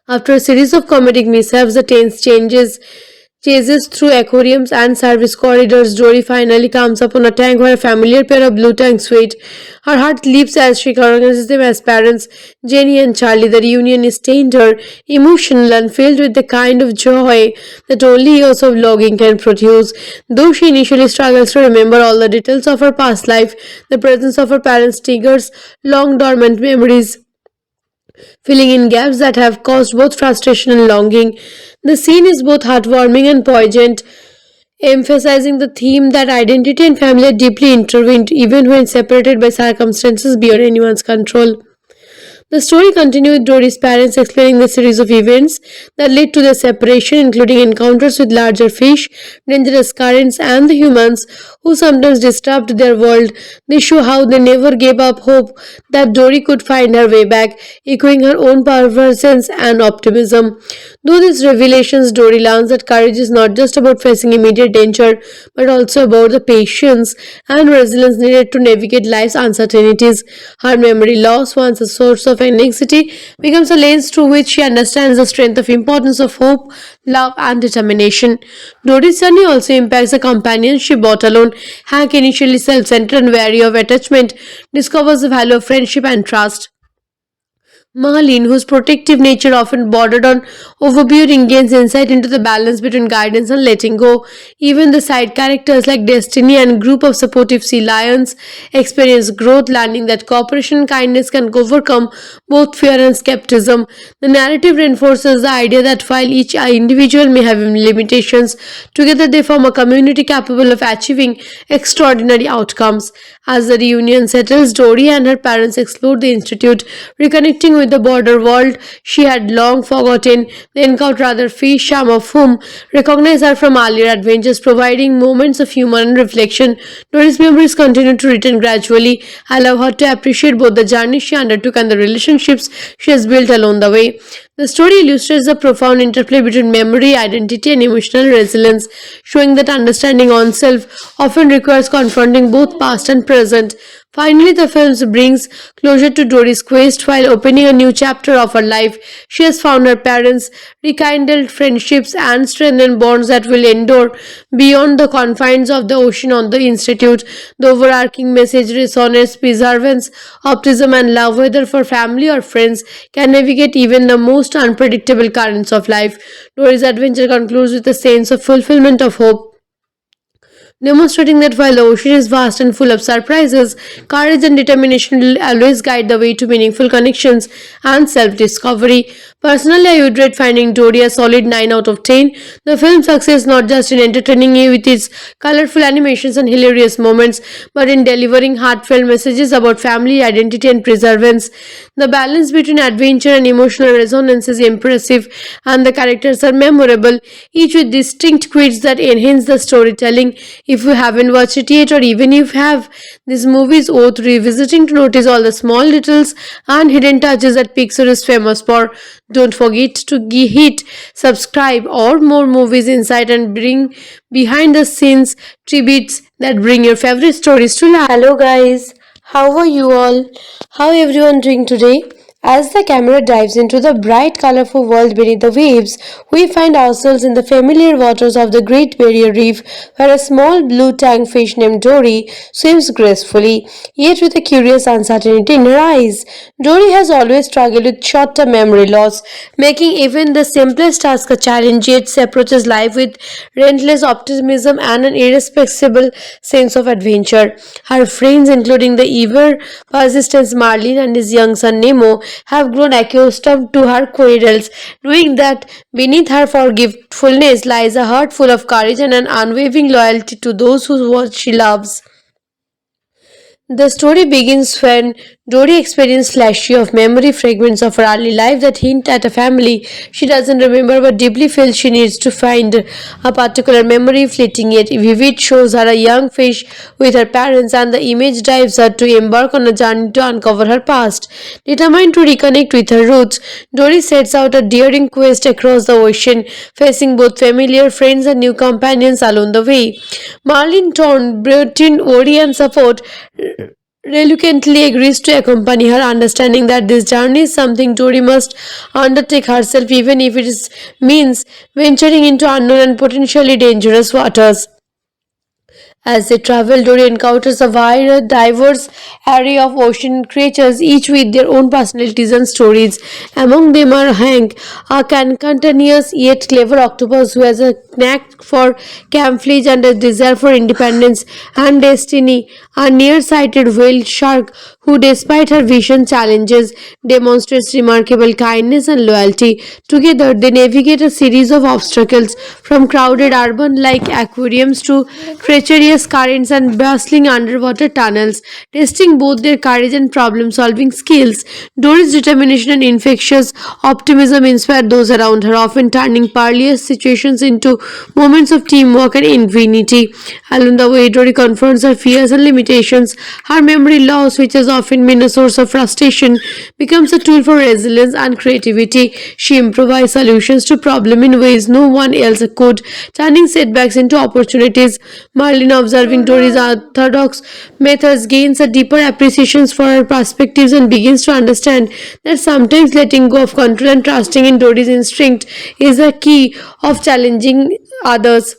After a series of comedic mishaps, the tense chases through aquariums and service corridors. Dory finally comes upon a tank where a familiar pair of blue tanks wait. Her heart leaps as she recognizes them as parents, Jenny and Charlie. The reunion is tender, emotional, and filled with the kind of joy that only years of logging can produce. Though she initially struggles to remember all the details of her past life, the presence of her parents triggers long dormant memories, filling in gaps that have caused both frustration and longing. The scene is both heartwarming and poignant, emphasizing the theme that identity and family are deeply intertwined even when separated by circumstances beyond anyone's control. The story continues with Dory's parents explaining the series of events that led to their separation, including encounters with larger fish, dangerous currents, and the humans who sometimes disturbed their world. They show how they never gave up hope that Dory could find her way back, echoing her own perseverance and optimism. Through these revelations, Dory learns that courage is not just about facing immediate danger, but also about the patience and resilience needed to navigate life's uncertainties. Her memory loss, once a source of anxiety, becomes a lens through which she understands the strength of importance of hope, love, and determination. Dory's journey also impacts the companionship brought alone. Hank, initially self-centered and wary of attachment, discovers the value of friendship and trust. Marlene, whose protective nature often bordered on overbearing, gains insight into the balance between guidance and letting go. Even the side characters like Destiny and a group of supportive sea lions experience growth, learning that cooperation and kindness can overcome both fear and skepticism. The narrative reinforces the idea that while each individual may have limitations, together they form a community capable of achieving extraordinary outcomes. As the reunion settles, Dory and her parents explore the institute, reconnecting with the border world she had long forgotten. They encounter other fish, some of whom recognize her from earlier adventures, providing moments of humor and reflection. Dory's memories continue to return gradually, allow her to appreciate both the journey she undertook and the relationships she has built along the way. The story illustrates the profound interplay between memory, identity, and emotional resilience, showing that understanding oneself often requires confronting both past and present. Finally, the film brings closure to Dory's quest while opening a new chapter of her life. She has found her parents, rekindled friendships, and strengthened bonds that will endure beyond the confines of the ocean on the Institute. The overarching message resonates perseverance, optimism, and love, whether for family or friends, can navigate even the most unpredictable currents of life. Dory's adventure concludes with a sense of fulfillment of hope, demonstrating that while the ocean is vast and full of surprises, courage and determination will always guide the way to meaningful connections and self discovery. Personally, I would rate Finding Dory a solid 9 out of 10. The film's success not just in entertaining you with its colorful animations and hilarious moments, but in delivering heartfelt messages about family, identity, and perseverance. The balance between adventure and emotional resonance is impressive, and the characters are memorable, each with distinct quirks that enhance the storytelling. If you haven't watched it yet, or even if you have, this movie is worth revisiting to notice all the small details and hidden touches that Pixar is famous for. Don't forget to hit subscribe or more movies insight and bring behind the scenes tributes that bring your favorite stories to life. Hello guys, How are you all? How everyone doing today? As the camera dives into the bright, colorful world beneath the waves, we find ourselves in the familiar waters of the Great Barrier Reef, where a small blue tank fish named Dory swims gracefully, yet with a curious uncertainty in her eyes. Dory has always struggled with short-term memory loss, making even the simplest task a challenge, yet she approaches life with relentless optimism and an irrepressible sense of adventure. Her friends, including the ever persistent Marlin and his young son Nemo, have grown accustomed to her quarrels, knowing that beneath her forgetfulness lies a heart full of courage and an unwavering loyalty to those who she loves. The story begins when Dory experiences flashes of memory fragments of her early life that hint at a family she doesn't remember but deeply feels she needs to find. A particular memory, fleeting yet vivid, shows her a young fish with her parents, and the image drives her to embark on a journey to uncover her past. Determined to reconnect with her roots, Dory sets out a daring quest across the ocean, facing both familiar friends and new companions along the way. Marlin Torn, brought in worry and support, reluctantly agrees to accompany her, understanding that this journey is something Tori must undertake herself, even if means venturing into unknown and potentially dangerous waters. As they travel, Dory encounters a wide, diverse array of ocean creatures, each with their own personalities and stories. Among them are Hank, a cantankerous yet clever octopus who has a knack for camouflage and a desire for independence, and Destiny, a nearsighted whale shark who, despite her vision challenges, demonstrates remarkable kindness and loyalty. Together, they navigate a series of obstacles from crowded urban like aquariums to treacherous currents and bustling underwater tunnels, testing both their courage and problem solving skills. Dory's determination and infectious optimism inspire those around her, often turning perilous situations into moments of teamwork and ingenuity. Along the way, Dory confronts her fears and limitations. Her memory loss, which has often been a source of frustration, becomes a tool for resilience and creativity. She improvises solutions to problems in ways no one else could, turning setbacks into opportunities. Marlin, observing Dory's orthodox methods, gains a deeper appreciation for her perspectives and begins to understand that sometimes letting go of control and trusting in Dory's instinct is a key of challenging others.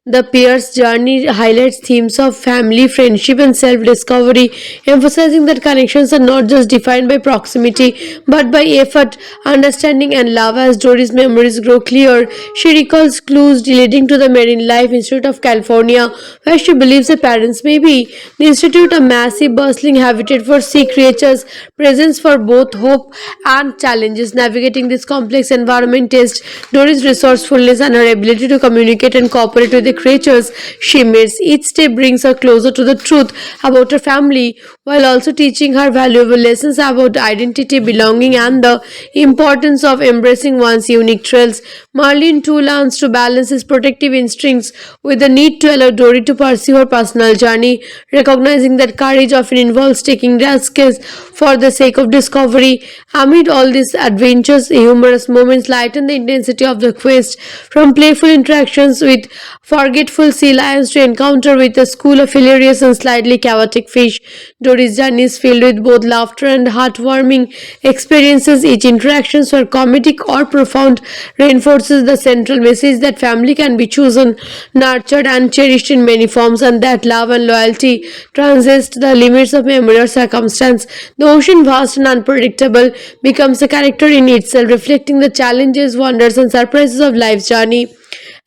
The pair's journey highlights themes of family, friendship, and self discovery, emphasizing that connections are not just defined by proximity but by effort, understanding, and love. As Dory's memories grow clear, she recalls clues leading to the Marine Life Institute of California, where she believes her parents may be. The institute, a massive, bustling habitat for sea creatures, presents for both hope and challenges. Navigating this complex environment tests Dory's resourcefulness and her ability to communicate and cooperate with the creatures she meets. Each step brings her closer to the truth about her family while also teaching her valuable lessons about identity, belonging, and the importance of embracing one's unique traits. Marlin too learns to balance his protective instincts with the need to allow Dory to pursue her personal journey, recognizing that courage often involves taking risks for the sake of discovery. Amid all these adventures, humorous moments lighten the intensity of the quest, from playful interactions with forgetful sea lions to encounter with a school of hilarious and slightly chaotic fish. Dory's journey is filled with both laughter and heartwarming experiences. Each interaction, whether comedic or profound, reinforces the central message that family can be chosen, nurtured, and cherished in many forms, and that love and loyalty transcend the limits of memory or circumstance. The ocean, vast and unpredictable, becomes a character in itself, reflecting the challenges, wonders, and surprises of life's journey.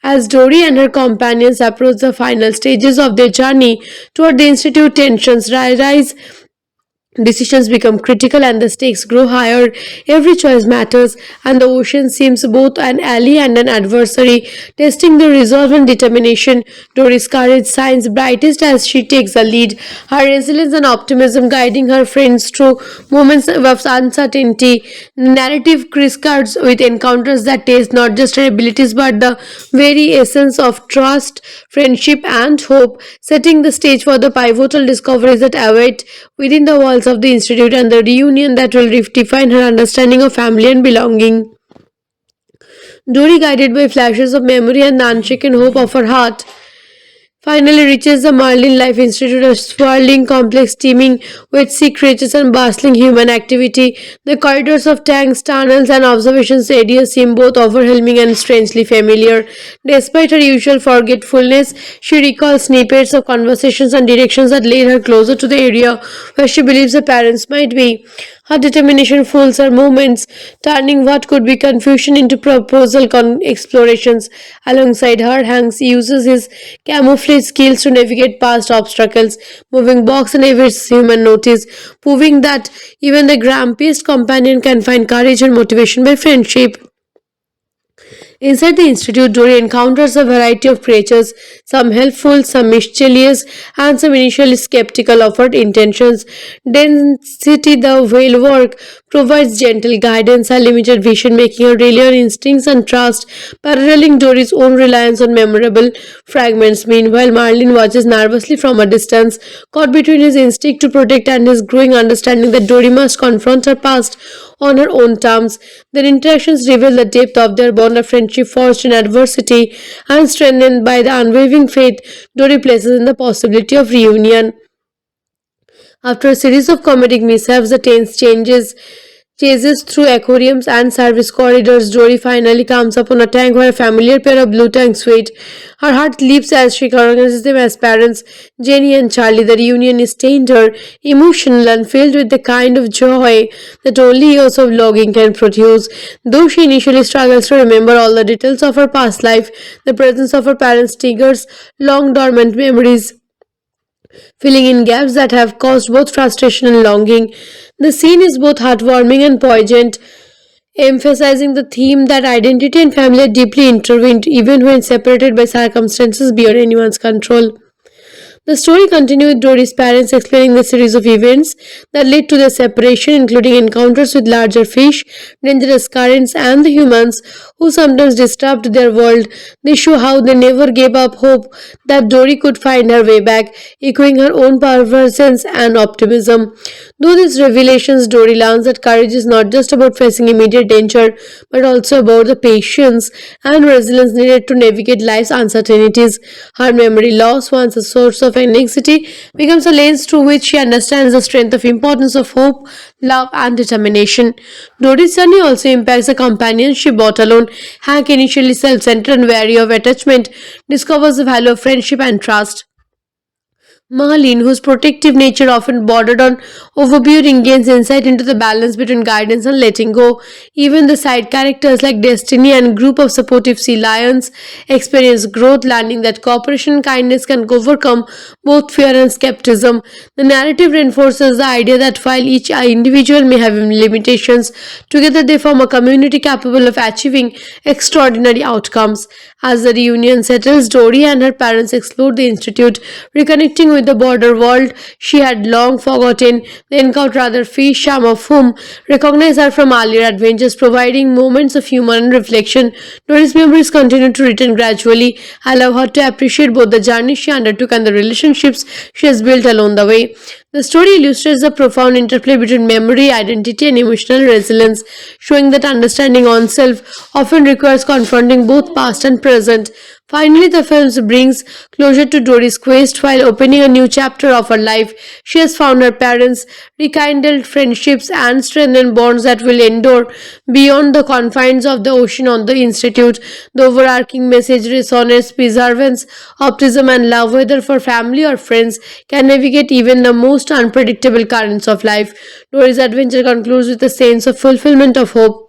As Dory and her companions approach the final stages of their journey toward the Institute, tensions rise. Decisions become critical and the stakes grow higher. Every choice matters, and the ocean seems both an ally and an adversary, testing the resolve and determination. Dory's courage shines brightest as she takes the lead, her resilience and optimism guiding her friends through moments of uncertainty. The narrative crisscross with encounters that test not just her abilities but the very essence of trust, friendship, and hope, setting the stage for the pivotal discoveries that await within the walls of the institute and the reunion that will redefine her understanding of family and belonging. Dory, guided by flashes of memory and the unshaken hope of her heart, finally reaches the Marlin Life Institute, a sprawling complex teeming with sea creatures and bustling human activity. The corridors of tanks, tunnels, and observation areas seem both overwhelming and strangely familiar. Despite her usual forgetfulness, she recalls snippets of conversations and directions that lead her closer to the area where she believes her parents might be. Her determination fuels her movements, turning what could be confusion into proposal explorations. Alongside her, Hanks uses his camouflage skills to navigate past obstacles, moving box and evades human notice, proving that even the grumpiest companion can find courage and motivation by friendship. Inside the institute, Dory encounters a variety of creatures, some helpful, some mischievous, and some initially skeptical of her intentions. Density, the whale work, provides gentle guidance and limited vision, making her rely on instincts and trust, paralleling Dory's own reliance on memorable fragments. Meanwhile, Marlin watches nervously from a distance, caught between his instinct to protect and his growing understanding that Dory must confront her past on her own terms. Their interactions reveal the depth of their bond of friendship forged in adversity and strengthened by the unwavering faith Dory places in the possibility of reunion. After a series of comedic mishaps, the tense chases through aquariums and service corridors. Dory finally comes upon a tank where a familiar pair of blue tanks wait. Her heart leaps as she recognizes them as parents, Jenny and Charlie. The reunion is tender, emotional, and filled with the kind of joy that only years of logging can produce. Though she initially struggles to remember all the details of her past life, the presence of her parents triggers long dormant memories, filling in gaps that have caused both frustration and longing. The scene is both heartwarming and poignant, emphasizing the theme that identity and family are deeply intertwined even when separated by circumstances beyond anyone's control. The story continues with Dory's parents explaining the series of events that led to their separation, including encounters with larger fish, dangerous currents, and the humans who sometimes disturbed their world. They show how they never gave up hope that Dory could find her way back, echoing her own perseverance and optimism. Through these revelations, Dory learns that courage is not just about facing immediate danger, but also about the patience and resilience needed to navigate life's uncertainties. Her memory loss, once a source of anxiety, becomes a lens through which she understands the strength of importance of hope, love, and determination. Dory's journey also impacts the companionship brought alone. Hank, initially self-centered and wary of attachment, discovers the value of friendship and trust. Marlene, whose protective nature often bordered on overbearing, gains insight into the balance between guidance and letting go. Even the side characters like Destiny and group of supportive sea lions experience growth, learning that cooperation and kindness can overcome both fear and skepticism. The narrative reinforces the idea that while each individual may have limitations, together they form a community capable of achieving extraordinary outcomes. As the reunion settles, Dory and her parents explore the institute, reconnecting with the border world she had long forgotten. They encounter other fish, some of whom recognize her from earlier adventures, providing moments of humor and reflection. Dory's memories continue to return gradually, allow her to appreciate both the journey she undertook and the relationships she has built along the way. The story illustrates the profound interplay between memory, identity, and emotional resilience, showing that understanding oneself often requires confronting both past and present. Finally, the film brings closure to Dory's quest while opening a new chapter of her life. She has found her parents, rekindled friendships, and strengthened bonds that will endure beyond the confines of the ocean on the Institute. The overarching message resonates perseverance, optimism, and love, whether for family or friends, can navigate even the most unpredictable currents of life. Dory's adventure concludes with a sense of fulfillment of hope,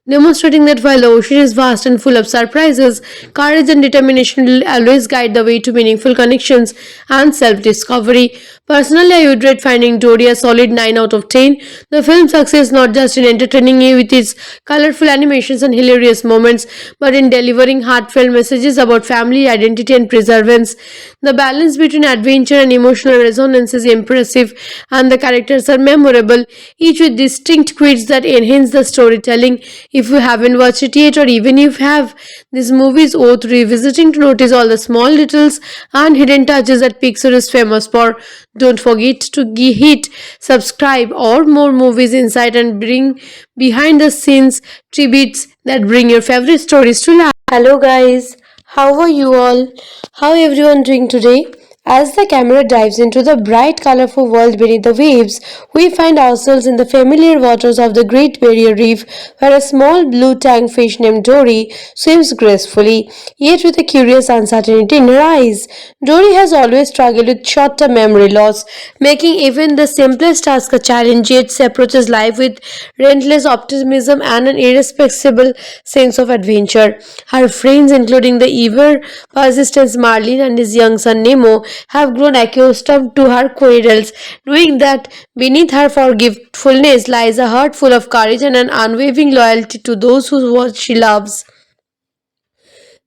demonstrating that while the ocean is vast and full of surprises, courage and determination will always guide the way to meaningful connections and self discovery. Personally, I would rate Finding Dory a solid 9 out of 10. The film's success not just in entertaining you with its colorful animations and hilarious moments, but in delivering heartfelt messages about family, identity, and perseverance. The balance between adventure and emotional resonance is impressive, and the characters are memorable, each with distinct quirks that enhance the storytelling. If you haven't watched it yet, or even if you have, this movie is worth revisiting to notice all the small details and hidden touches that Pixar is famous for. Don't forget to hit subscribe or more movies inside and bring behind the scenes tributes that bring your favorite stories to life. Hello guys, How are you all? How everyone doing today? As the camera dives into the bright, colorful world beneath the waves, we find ourselves in the familiar waters of the Great Barrier Reef, where a small blue tank fish named Dory swims gracefully, yet with a curious uncertainty in her eyes. Dory has always struggled with short-term memory loss, making even the simplest task a challenge, yet she approaches life with relentless optimism and an irrepressible sense of adventure. Her friends, including the ever persistent Marlin and his young son Nemo, have grown accustomed to her quarrels, knowing that beneath her forgetfulness lies a heart full of courage and an unwavering loyalty to those who what she loves.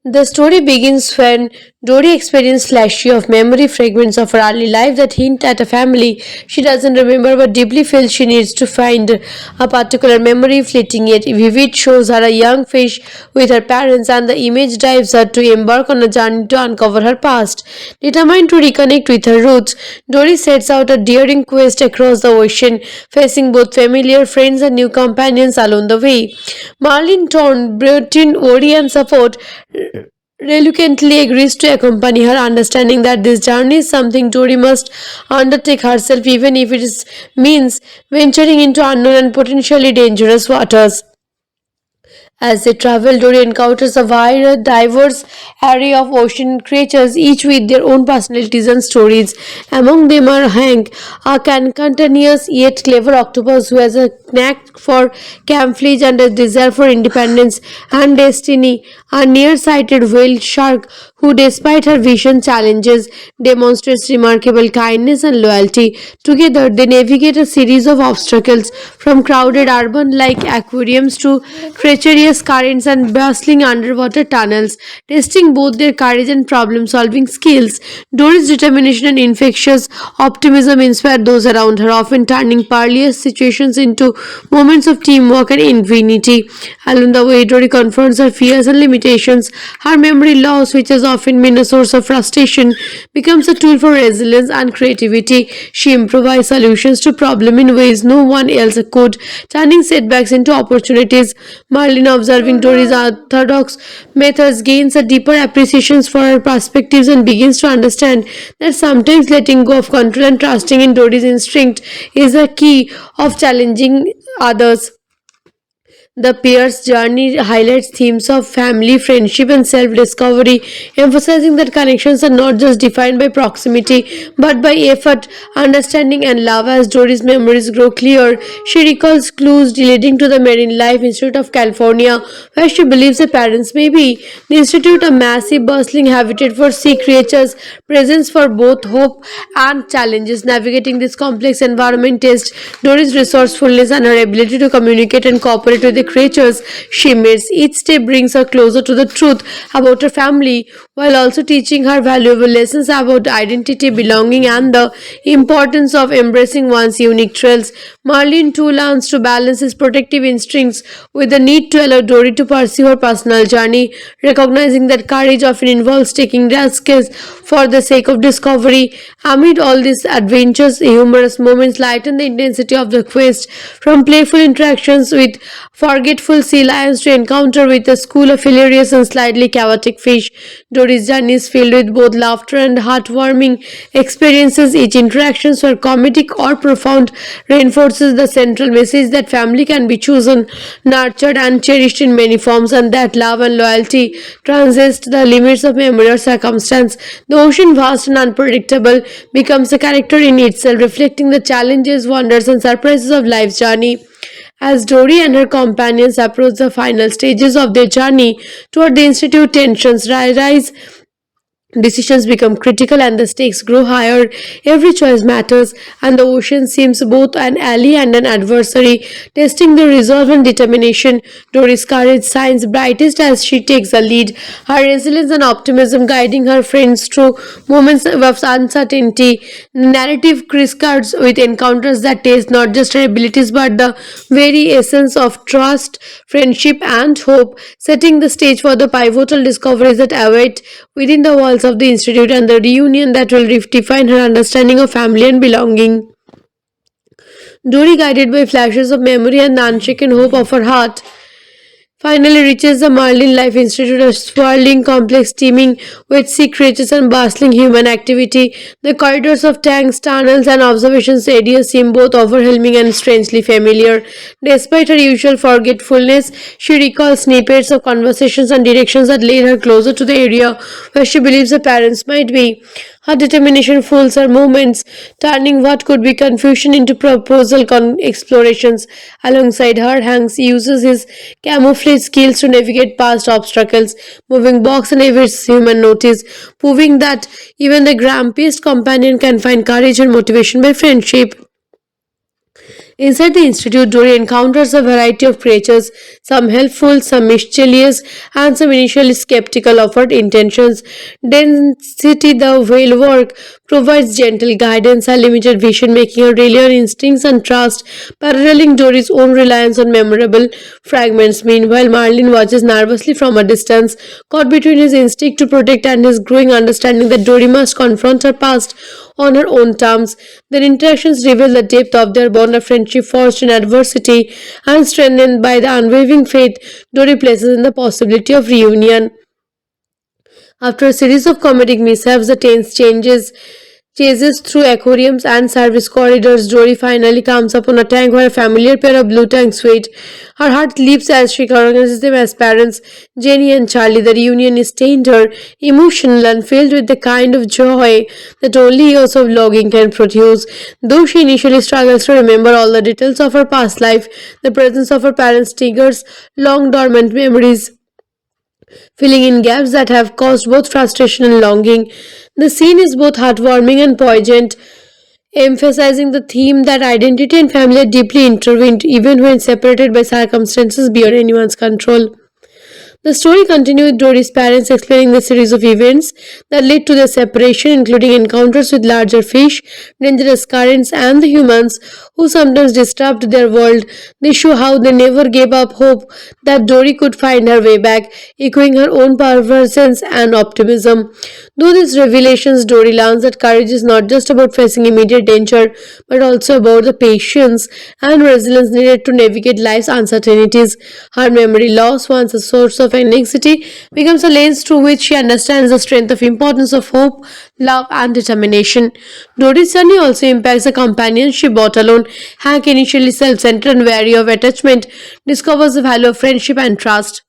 The story begins when Dory experiences flashes of memory fragments of her early life that hint at a family she doesn't remember but deeply feels she needs to find. A particular memory, fleeting yet vivid, shows her a young fish with her parents, and the image drives her to embark on a journey to uncover her past. Determined to reconnect with her roots, Dory sets out a daring quest across the ocean, facing both familiar friends and new companions along the way. Marlin Torn, Breton worry and support, reluctantly agrees to accompany her, understanding that this journey is something Tori must undertake herself, even if means venturing into unknown and potentially dangerous waters. As they travel, Dory encounters a wide, diverse array of ocean creatures, each with their own personalities and stories. Among them are Hank, a cantankerous yet clever octopus who has a knack for camouflage and a desire for independence, and Destiny, a nearsighted whale shark who, despite her vision challenges, demonstrates remarkable kindness and loyalty. Together, they navigate a series of obstacles from crowded urban like aquariums to treacherous currents and bustling underwater tunnels, testing both their courage and problem solving skills. Dory's determination and infectious optimism inspire those around her, often turning perilous situations into moments of teamwork and ingenuity. Along the way, Dory confronts her fears and limitations. Her memory loss, which has often been a source of frustration, becomes a tool for resilience and creativity. She improvises solutions to problems in ways no one else could, turning setbacks into opportunities. Marlin, observing Dory's orthodox methods, gains a deeper appreciation for her perspectives and begins to understand that sometimes letting go of control and trusting in Dory's instinct is a key of challenging others. The pair's journey highlights themes of family, friendship, and self discovery, emphasizing that connections are not just defined by proximity but by effort, understanding, and love. As Dory's memories grow clear, she recalls clues leading to the Marine Life Institute of California, where she believes her parents may be. The institute, a massive, bustling habitat for sea creatures, presents for both hope and challenges. Navigating this complex environment tests Dory's resourcefulness and her ability to communicate and cooperate with the creatures she meets. Each step brings her closer to the truth about her family while also teaching her valuable lessons about identity, belonging, and the importance of embracing one's unique traits. Marlin too learns to balance his protective instincts with the need to allow Dory to pursue her personal journey, recognizing that courage often involves taking risks for the sake of discovery. Amid all these adventures, humorous moments lighten the intensity of the quest, from playful interactions with forgetful sea lions to encounter with a school of hilarious and slightly chaotic fish. Dory's journey is filled with both laughter and heartwarming experiences. Each interaction, whether comedic or profound, reinforces the central message that family can be chosen, nurtured, and cherished in many forms, and that love and loyalty transcend the limits of memory or circumstance. The ocean, vast and unpredictable, becomes a character in itself, reflecting the challenges, wonders, and surprises of life's journey. As Dory and her companions approach the final stages of their journey toward the institute, tensions rise. Decisions become critical and the stakes grow higher. Every choice matters, and the ocean seems both an ally and an adversary, testing the resolve and determination. Dory's courage shines brightest as she takes the lead, her resilience and optimism guiding her friends through moments of uncertainty. The narrative crisscross with encounters that test not just her abilities but the very essence of trust, friendship, and hope, setting the stage for the pivotal discoveries that await within the walls of the institute and the reunion that will redefine her understanding of family and belonging. Dory, guided by flashes of memory and the unshaken hope of her heart, finally reaches the Marlin Life Institute, a sprawling complex teeming with sea creatures and bustling human activity. The corridors of tanks, tunnels, and observations areas seem both overwhelming and strangely familiar. Despite her usual forgetfulness, she recalls snippets of conversations and directions that lead her closer to the area where she believes her parents might be. Her determination fools her movements, turning what could be confusion into proposal explorations. Alongside her, Hanks uses his camouflage skills to navigate past obstacles, moving box and evades human notice, proving that even the grumpiest companion can find courage and motivation by friendship. Inside the institute, Dory encounters a variety of creatures, some helpful, some mischievous, and some initially skeptical of her intentions. Density, the whale work, provides gentle guidance and limited vision, making her rely on instincts and trust, paralleling Dory's own reliance on memorable fragments. Meanwhile, Marlin watches nervously from a distance, caught between his instinct to protect and his growing understanding that Dory must confront her past on her own terms. Their interactions reveal the depth of their bond of friendship forged in adversity and strengthened by the unwavering faith Dory places in the possibility of reunion. After a series of comedic mishaps, the tense chases through aquariums and service corridors. Dory finally comes upon a tank where a familiar pair of blue tanks wait. Her heart leaps as she recognizes them as parents, Jenny and Charlie. The reunion is tender, emotional, and filled with the kind of joy that only years of logging can produce. Though she initially struggles to remember all the details of her past life, the presence of her parents triggers long dormant memories, filling in gaps that have caused both frustration and longing. The scene is both heartwarming and poignant, emphasizing the theme that identity and family are deeply intertwined even when separated by circumstances beyond anyone's control. The story continues with Dory's parents explaining the series of events that led to their separation, including encounters with larger fish, dangerous currents, and the humans who sometimes disturbed their world. They show how they never gave up hope that Dory could find her way back, echoing her own perseverance and optimism. Through these revelations, Dory learns that courage is not just about facing immediate danger, but also about the patience and resilience needed to navigate life's uncertainties. Her memory loss, once a source of anxiety, becomes a lens through which she understands the strength of importance of hope, love, and determination. Dory's journey also impacts the companionship brought alone. Hank, initially self-centered and wary of attachment, discovers the value of friendship and trust.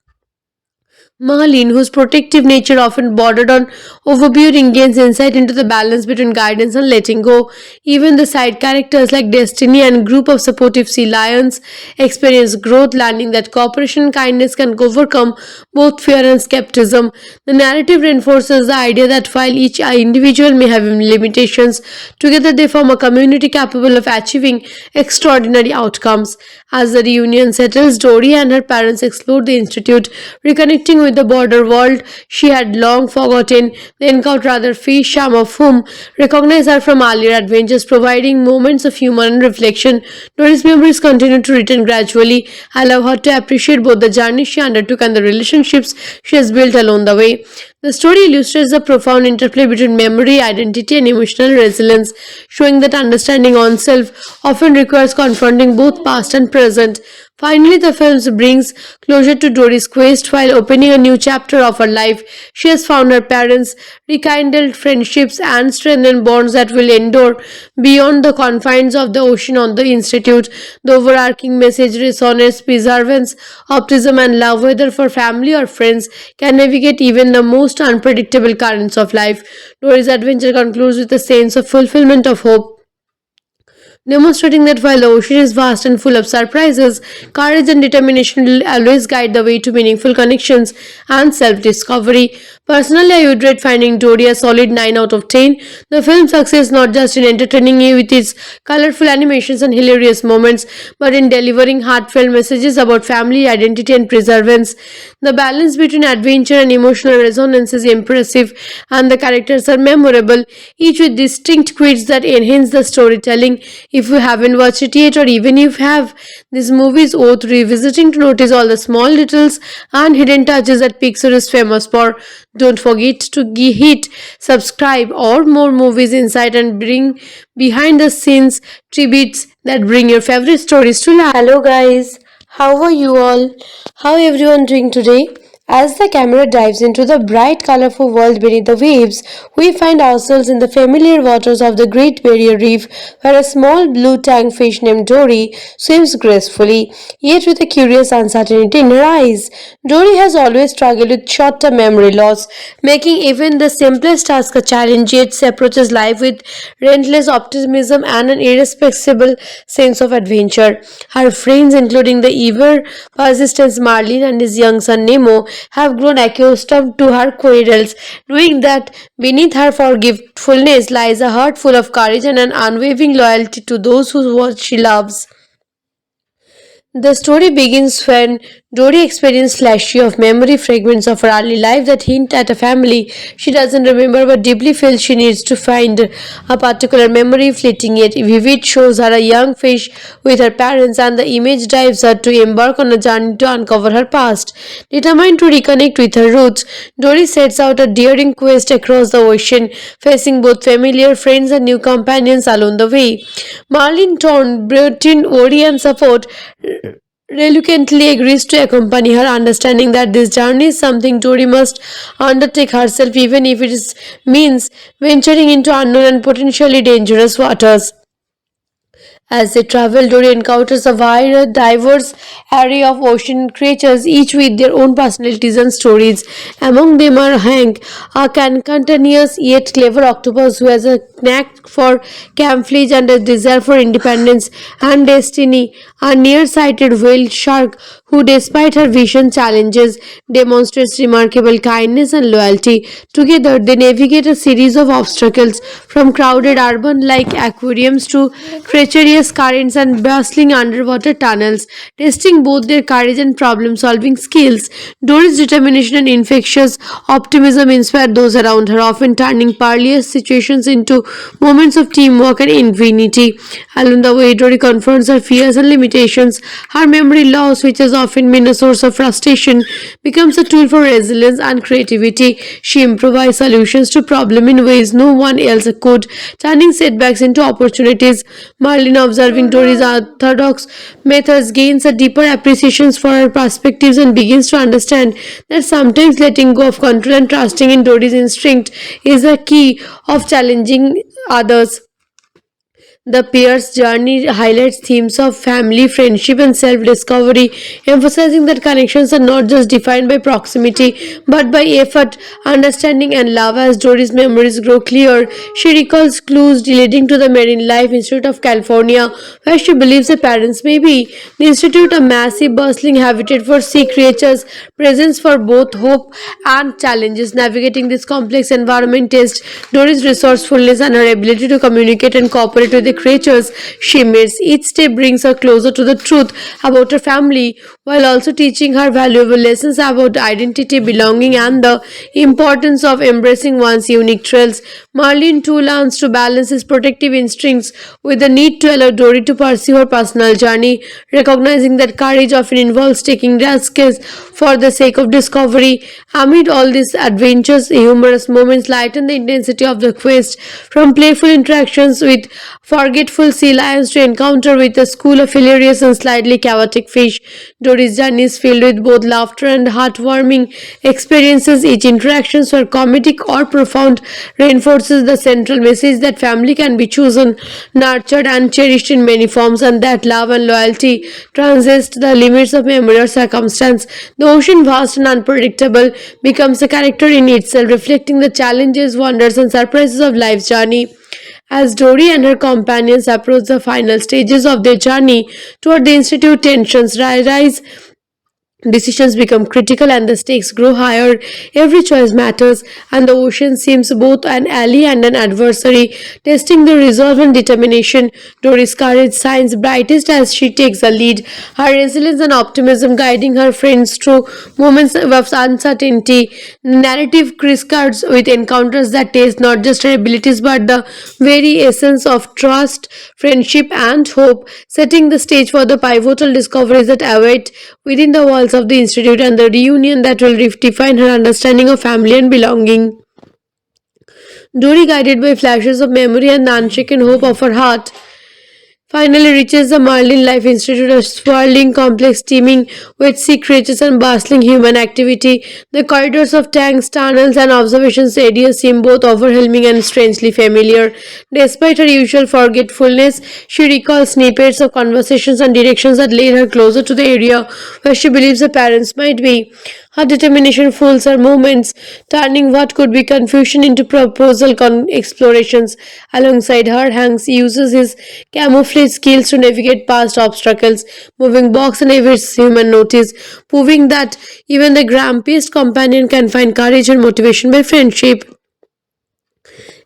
Marlene, whose protective nature often bordered on overbearing, gains insight into the balance between guidance and letting go. Even the side characters like Destiny and group of supportive sea lions experience growth, learning that cooperation and kindness can overcome both fear and skepticism. The narrative reinforces the idea that while each individual may have limitations, together they form a community capable of achieving extraordinary outcomes. As the reunion settles, Dory and her parents explore the institute, reconnecting with the border world she had long forgotten. They encounter other fish, some of whom recognize her from earlier adventures, providing moments of humor and reflection. Dory's memories continue to return gradually, allow her to appreciate both the journey she undertook and the relationships she has built along the way. The story illustrates the profound interplay between memory, identity, and emotional resilience, showing that understanding oneself often requires confronting both past and present. Finally, the film brings closure to Dory's quest while opening a new chapter of her life. She has found her parents, rekindled friendships, and strengthened bonds that will endure beyond the confines of the ocean on the Institute. The overarching message resonates perseverance, optimism, and love, whether for family or friends, can navigate even the most unpredictable currents of life. Dory's adventure concludes with a sense of fulfillment of hope, demonstrating that while the ocean is vast and full of surprises, courage and determination will always guide the way to meaningful connections and self discovery. Personally, I would rate Finding Dory a solid 9 out of 10. The film's success not just in entertaining you with its colorful animations and hilarious moments, but in delivering heartfelt messages about family, identity, and perseverance. The balance between adventure and emotional resonance is impressive, and the characters are memorable, each with distinct quirks that enhance the storytelling. If you haven't watched it yet, or even if you have, this movie is worth revisiting to notice all the small details and hidden touches that Pixar is famous for. Don't forget to hit subscribe or more movies insight and bring behind the scenes tributes that bring your favorite stories to life. Hello guys, How are you all? How everyone doing today? As the camera dives into the bright, colorful world beneath the waves, we find ourselves in the familiar waters of the Great Barrier Reef, where a small blue tank fish named Dory swims gracefully, yet with a curious uncertainty in her eyes. Dory has always struggled with short-term memory loss, making even the simplest task a challenge. Yet she approaches life with relentless optimism and an irrepressible sense of adventure. Her friends, including the ever persistent Marlin and his young son Nemo, have grown accustomed to her quarrels, knowing that beneath her forgetfulness lies a heart full of courage and an unwavering loyalty to those who what she loves. The story begins when Dory experiences flashes of memory fragments of her early life that hint at a family she doesn't remember but deeply feels she needs to find. A particular memory, fleeting yet vivid, shows her a young fish with her parents, and the image drives her to embark on a journey to uncover her past. Determined to reconnect with her roots, Dory sets out a daring quest across the ocean, facing both familiar friends and new companions along the way. Marlin Torn, brought in worry and support, reluctantly agrees to accompany her, understanding that this journey is something Tori must undertake herself, even if means venturing into unknown and potentially dangerous waters. As they travel, Dory encounters a wide, diverse array of ocean creatures, each with their own personalities and stories. Among them are Hank, a cantankerous yet clever octopus who has a knack for camouflage and a desire for independence, and Destiny, a nearsighted whale shark who, despite her vision challenges, demonstrates remarkable kindness and loyalty. Together, they navigate a series of obstacles from crowded urban like aquariums to treacherous currents and bustling underwater tunnels, testing both their courage and problem solving skills. Dory's determination and infectious optimism inspire those around her, often turning perilous situations into moments of teamwork and ingenuity. Along the way, Dory confronts her fears and limitations. Her memory loss, which has often been a source of frustration, becomes a tool for resilience and creativity. She improvises solutions to problems in ways no one else could, turning setbacks into opportunities. Marlin, observing Dory's orthodox methods, gains a deeper appreciation for her perspectives and begins to understand that sometimes letting go of control and trusting in Dory's instinct is a key of challenging others. The pair's journey highlights themes of family, friendship, and self discovery, emphasizing that connections are not just defined by proximity but by effort, understanding, and love. As Dory's memories grow clear, she recalls clues leading to the Marine Life Institute of California, where she believes her parents may be. The institute, a massive, bustling habitat for sea creatures, presents for both hope and challenges. Navigating this complex environment tests Dory's resourcefulness and her ability to communicate and cooperate with the creatures she meets. Each step brings her closer to the truth about her family while also teaching her valuable lessons about identity, belonging, and the importance of embracing one's unique traits. Marlin too learns to balance his protective instincts with the need to allow Dory to pursue her personal journey, recognizing that courage often involves taking risks for the sake of discovery. Amid all these adventures, humorous moments lighten the intensity of the quest, from playful interactions with forgetful sea lions to encounter with a school of hilarious and slightly chaotic fish. Dory's journey is filled with both laughter and heartwarming experiences. Each interaction, whether comedic or profound, reinforces the central message that family can be chosen, nurtured, and cherished in many forms, and that love and loyalty transcend the limits of memory or circumstance. The ocean, vast and unpredictable, becomes a character in itself, reflecting the challenges, wonders, and surprises of life's journey. As Dory and her companions approach the final stages of their journey toward the institute, tensions rise. Decisions become critical and the stakes grow higher. Every choice matters, and the ocean seems both an ally and an adversary, testing the resolve and determination. Dory's courage shines brightest as she takes the lead, her resilience and optimism guiding her friends through moments of uncertainty. Narrative crisscross with encounters that test not just her abilities but the very essence of trust, friendship, and hope, setting the stage for the pivotal discoveries that await within the walls of the institute and the reunion that will redefine her understanding of family and belonging. Dory, guided by flashes of memory and the unshaken hope of her heart, finally reaches the Marlin Life Institute, a sprawling complex teeming with sea creatures and bustling human activity. The corridors of tanks, tunnels, and observations areas seem both overwhelming and strangely familiar. Despite her usual forgetfulness, she recalls snippets of conversations and directions that lead her closer to the area where she believes her parents might be. Her determination fuels her movements, turning what could be confusion into proposal explorations. Alongside her, Hanks uses his camouflage skills to navigate past obstacles, moving box and evades human notice, proving that even the grumpiest companion can find courage and motivation by friendship.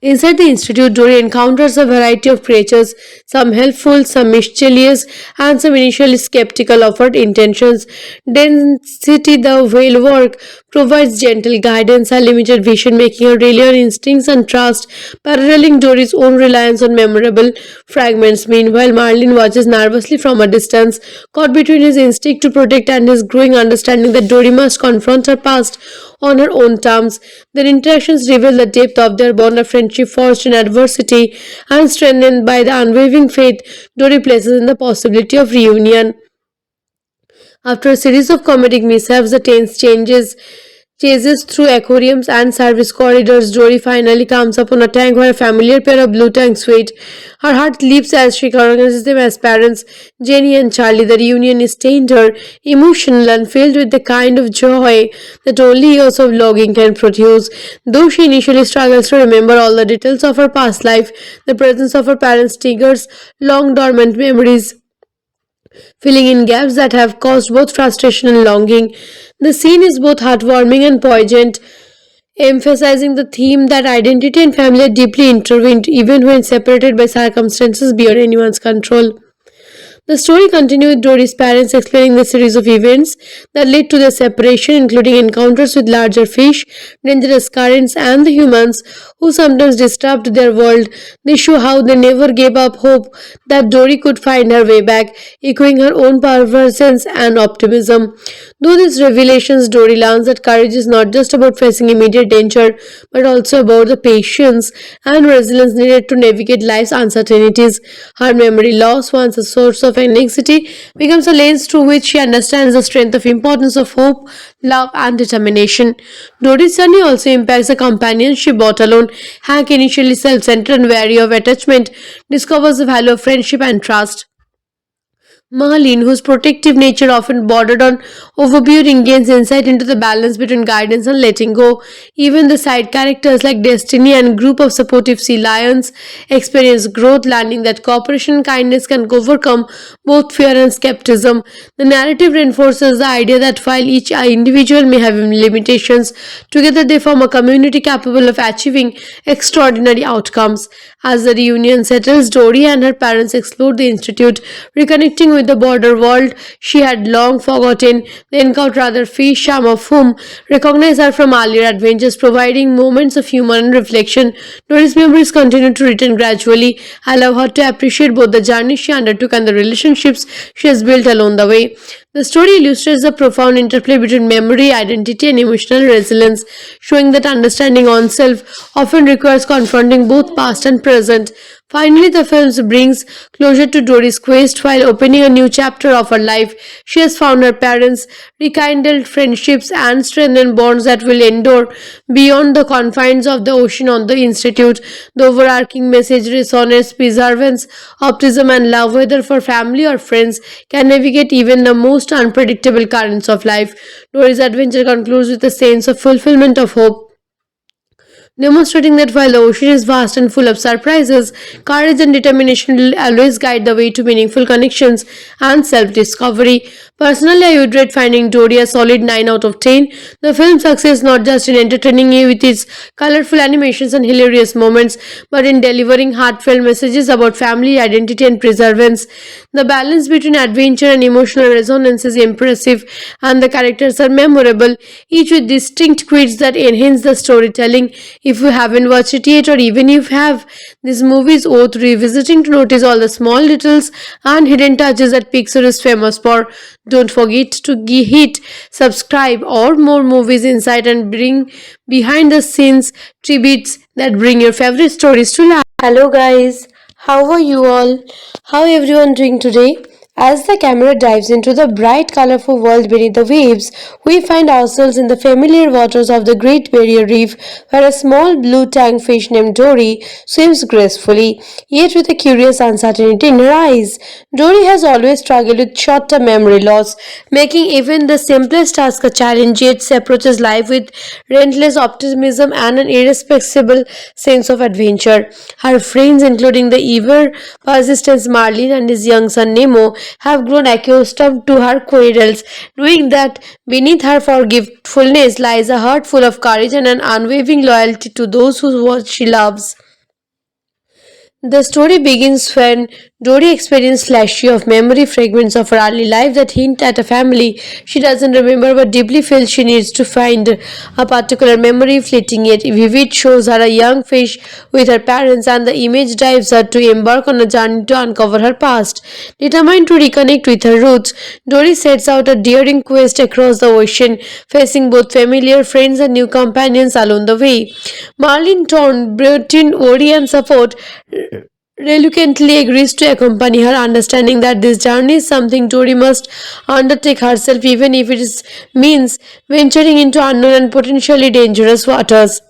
Inside the institute, Dory encounters a variety of creatures, some helpful, some mischievous, and some initially skeptical of her intentions. Density, the whale work, provides gentle guidance and limited vision, making her rely on instincts and trust, paralleling Dory's own reliance on memorable fragments. Meanwhile, Marlin watches nervously from a distance, caught between his instinct to protect and his growing understanding that Dory must confront her past on her own terms. Their interactions reveal the depth of their bond of friendship forged in adversity and strengthened by the unwavering faith Dory places in the possibility of reunion. After a series of comedic mishaps, the tense chases through aquariums and service corridors. Dory finally comes upon a tank where a familiar pair of blue tanks wait. Her heart leaps as she recognizes them as parents, Jenny and Charlie. The reunion is tender, emotional, and filled with the kind of joy that only years of logging can produce. Though she initially struggles to remember all the details of her past life, the presence of her parents triggers long dormant memories, filling in gaps that have caused both frustration and longing. The scene is both heartwarming and poignant, emphasizing the theme that identity and family are deeply intertwined even when separated by circumstances beyond anyone's control. The story continues with Dory's parents explaining the series of events that led to their separation, including encounters with larger fish, dangerous currents, and the humans who sometimes disturbed their world. They show how they never gave up hope that Dory could find her way back, echoing her own perseverance and optimism. Through these revelations, Dory learns that courage is not just about facing immediate danger, but also about the patience and resilience needed to navigate life's uncertainties. Her memory loss, once a source of anxiety, becomes a lens through which she understands the strength of importance of hope, love, and determination. Dory's journey also impacts the companions she brought alone. Hank, initially self-centered and wary of attachment, discovers the value of friendship and trust. Marlene, whose protective nature often bordered on overbearing, gains insight into the balance between guidance and letting go. Even the side characters like Destiny and a group of supportive sea lions experience growth, learning that cooperation and kindness can overcome both fear and skepticism. The narrative reinforces the idea that while each individual may have limitations, together they form a community capable of achieving extraordinary outcomes. As the reunion settles, Dory and her parents explore the institute, reconnecting with the border world she had long forgotten. They encounter other fish, some of whom recognize her from earlier adventures, providing moments of humor and reflection. Dory's memories continue to return gradually, allow her to appreciate both the journey she undertook and the relationships she has built along the way. The story illustrates the profound interplay between memory, identity, and emotional resilience, showing that understanding oneself often requires confronting both past and present. Finally, the film brings closure to Dory's quest while opening a new chapter of her life. She has found her parents, rekindled friendships, and strengthened bonds that will endure beyond the confines of the ocean on the Institute. The overarching message resonates perseverance, optimism, and love, whether for family or friends, can navigate even the most unpredictable currents of life. Dory's adventure concludes with a sense of fulfillment of hope, demonstrating that while the ocean is vast and full of surprises, courage and determination will always guide the way to meaningful connections and self discovery. Personally, I would rate Finding Dory a solid 9 out of 10. The film's success not just in entertaining you with its colorful animations and hilarious moments, but in delivering heartfelt messages about family, identity, and perseverance. The balance between adventure and emotional resonance is impressive, and the characters are memorable, each with distinct quirks that enhance the storytelling. If you haven't watched it yet, or even if you have, this movie is worth revisiting to notice all the small details and hidden touches that Pixar is famous for. Don't forget to hit subscribe or more movies insight and bring behind the scenes tributes that bring your favorite stories to life. Hello guys, How are you all? How everyone doing today? As the camera dives into the bright, colorful world beneath the waves, we find ourselves in the familiar waters of the Great Barrier Reef, where a small blue tank fish named Dory swims gracefully, yet with a curious uncertainty in her eyes. Dory has always struggled with short-term memory loss, making even the simplest task a challenge. Yet she approaches life with relentless optimism and an irrepressible sense of adventure. Her friends, including the ever persistent Marlin and his young son Nemo, have grown accustomed to her quarrels, knowing that beneath her forgetfulness lies a heart full of courage and an unwavering loyalty to those who what she loves. The story begins when Dory experiences flashes of memory fragments of her early life that hint at a family she doesn't remember but deeply feels she needs to find. A particular memory, fleeting yet vivid, shows her a young fish with her parents, and the image drives her to embark on a journey to uncover her past. Determined to reconnect with her roots, Dory sets out a daring quest across the ocean, facing both familiar friends and new companions along the way. Marlin Torn, Breton, worry and support reluctantly agrees to accompany her, understanding that this journey is something Tori must undertake herself, even if means venturing into unknown and potentially dangerous waters.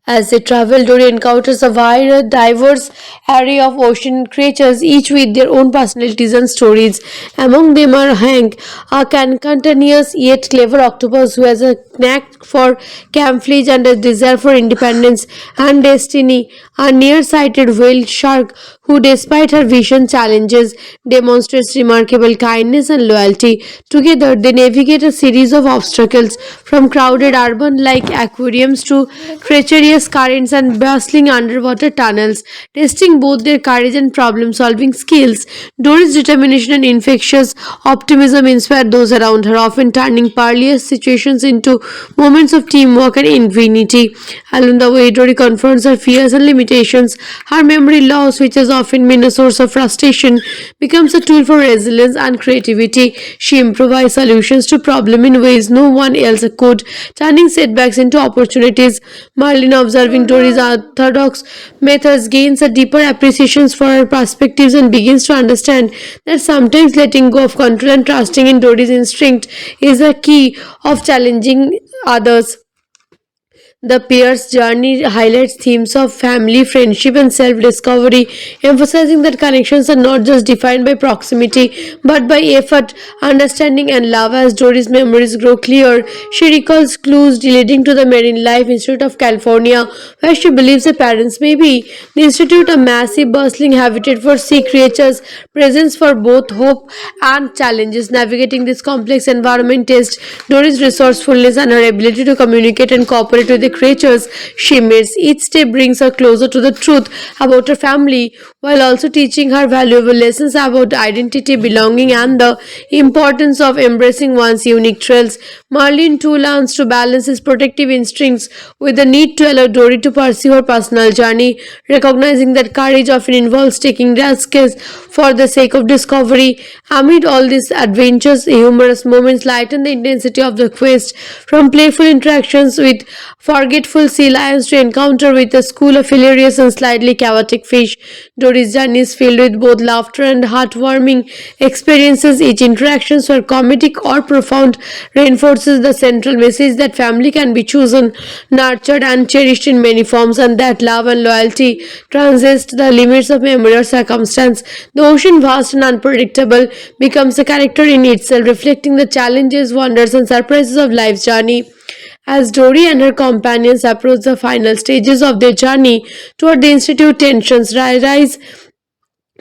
As they travel, Dory encounters a wide, diverse array of ocean creatures, each with their own personalities and stories. Among them are Hank, a cantankerous yet clever octopus who has a knack for camouflage and a desire for independence, and Destiny, a nearsighted whale shark who, despite her vision challenges, demonstrates remarkable kindness and loyalty. Together, they navigate a series of obstacles from crowded urban like aquariums to treacherous currents and bustling underwater tunnels, testing both their courage and problem solving skills. Dory's determination and infectious optimism inspire those around her, often turning perilous situations into moments of teamwork and ingenuity. Along the way, Dory confronts her fears and limitations. Her memory loss, which has often been a source of frustration, becomes a tool for resilience and creativity. She improvises solutions to problems in ways no one else could, turning setbacks into opportunities. Marlin, observing Dory's orthodox methods, gains a deeper appreciation for her perspectives and begins to understand that sometimes letting go of control and trusting in Dory's instinct is a key of challenging others. The pair's journey highlights themes of family, friendship, and self discovery, emphasizing that connections are not just defined by proximity but by effort, understanding, and love. As Dory's memories grow clear, she recalls clues leading to the Marine Life Institute of California, where she believes her parents may be. The institute, a massive, bustling habitat for sea creatures, presents for both hope and challenges. Navigating this complex environment tests Dory's resourcefulness and her ability to communicate and cooperate with the creatures she meets. Each step brings her closer to the truth about her family while also teaching her valuable lessons about identity, belonging, and the importance of embracing one's unique traits. Marlin too learns to balance his protective instincts with the need to allow Dory to pursue her personal journey, recognizing that courage often involves taking risks for the sake of discovery. Amid all these adventures, humorous moments lighten the intensity of the quest, from playful interactions with forgetful sea lions to encounter with a school of hilarious and slightly chaotic fish. Dory's journey is filled with both laughter and heartwarming experiences. Each interaction, whether comedic or profound, reinforces the central message that family can be chosen, nurtured, and cherished in many forms, and that love and loyalty transcend the limits of memory or circumstance. The ocean, vast and unpredictable, becomes a character in itself, reflecting the challenges, wonders, and surprises of life's journey. As Dory and her companions approach the final stages of their journey toward the institute, tensions rise.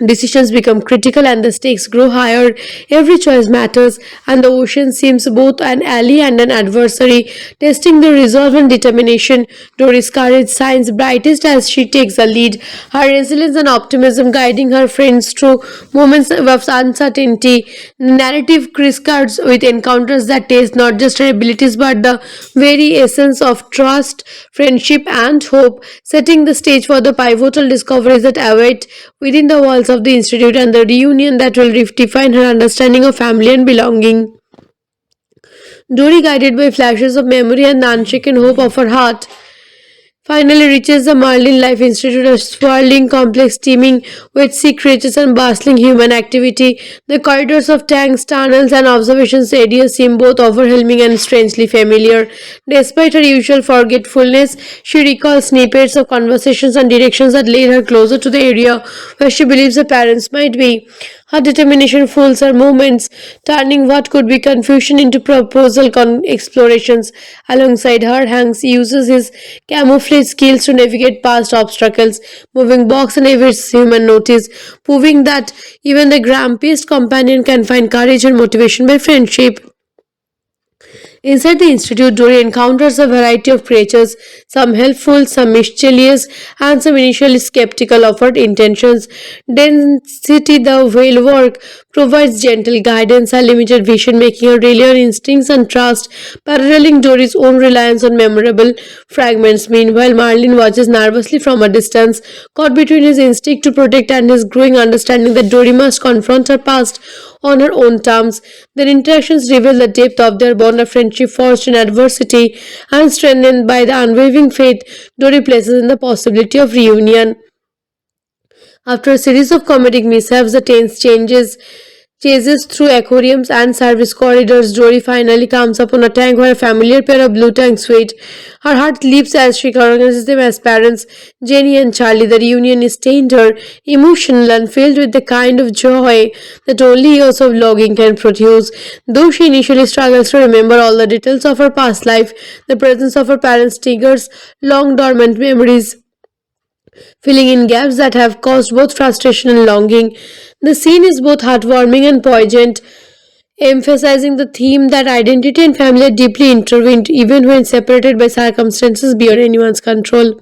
Decisions become critical and the stakes grow higher. Every choice matters, and the ocean seems both an ally and an adversary, testing the resolve and determination. Dory's courage shines brightest as she takes the lead, her resilience and optimism guiding her friends through moments of uncertainty. The narrative crisscross with encounters that test not just her abilities but the very essence of trust, friendship, and hope, setting the stage for the pivotal discoveries that await within the walls of the institute and the reunion that will redefine her understanding of family and belonging. Dory, guided by flashes of memory and the unshaken hope of her heart, finally reaches the Marlin Life Institute, a sprawling complex teeming with sea creatures and bustling human activity. The corridors of tanks, tunnels, and observation areas seem both overwhelming and strangely familiar. Despite her usual forgetfulness, she recalls snippets of conversations and directions that lead her closer to the area where she believes her parents might be. Her determination fools her movements, turning what could be confusion into proposal explorations. Alongside her, Hanks uses his camouflage skills to navigate past obstacles, moving box and evades human notice, proving that even the grumpiest companion can find courage and motivation by friendship. Inside the institute, Dory encounters a variety of creatures, some helpful, some mischievous, and some initially skeptical of her intentions. Density, the whale work, provides gentle guidance and limited vision, making her rely on instincts and trust, paralleling Dory's own reliance on memorable fragments. Meanwhile, Marlin watches nervously from a distance, caught between his instinct to protect and his growing understanding that Dory must confront her past on her own terms. Their interactions reveal the depth of their bond of friendship forged in adversity and strengthened by the unwavering faith Dory places in the possibility of reunion. After a series of comedic mishaps, the tense chases through aquariums and service corridors. Dory finally comes upon a tank where a familiar pair of blue tanks wait. Her heart leaps as she recognizes them as parents, Jenny and Charlie. The reunion is tender, emotional, and filled with the kind of joy that only years of logging can produce. Though she initially struggles to remember all the details of her past life, the presence of her parents triggers long dormant memories, filling in gaps that have caused both frustration and longing. The scene is both heartwarming and poignant, emphasizing the theme that identity and family are deeply intertwined even when separated by circumstances beyond anyone's control.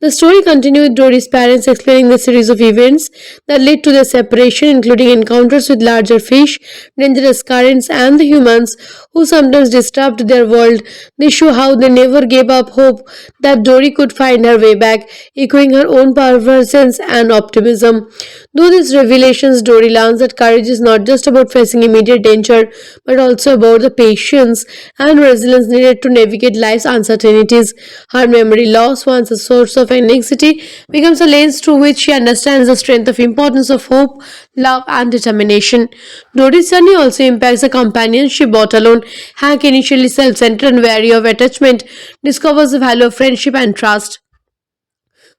The story continues with Dory's parents explaining the series of events that led to their separation, including encounters with larger fish, dangerous currents, and the humans who sometimes disturbed their world. They show how they never gave up hope that Dory could find her way back, echoing her own perseverance and optimism. Through these revelations, Dory learns that courage is not just about facing immediate danger, but also about the patience and resilience needed to navigate life's uncertainties. Her memory loss, once a source of anxiety, becomes a lens through which she understands the strength of importance of hope, love, and determination. Dory's journey also impacts the companions she brought alone. Hank, initially self-centered and wary of attachment, discovers the value of friendship and trust.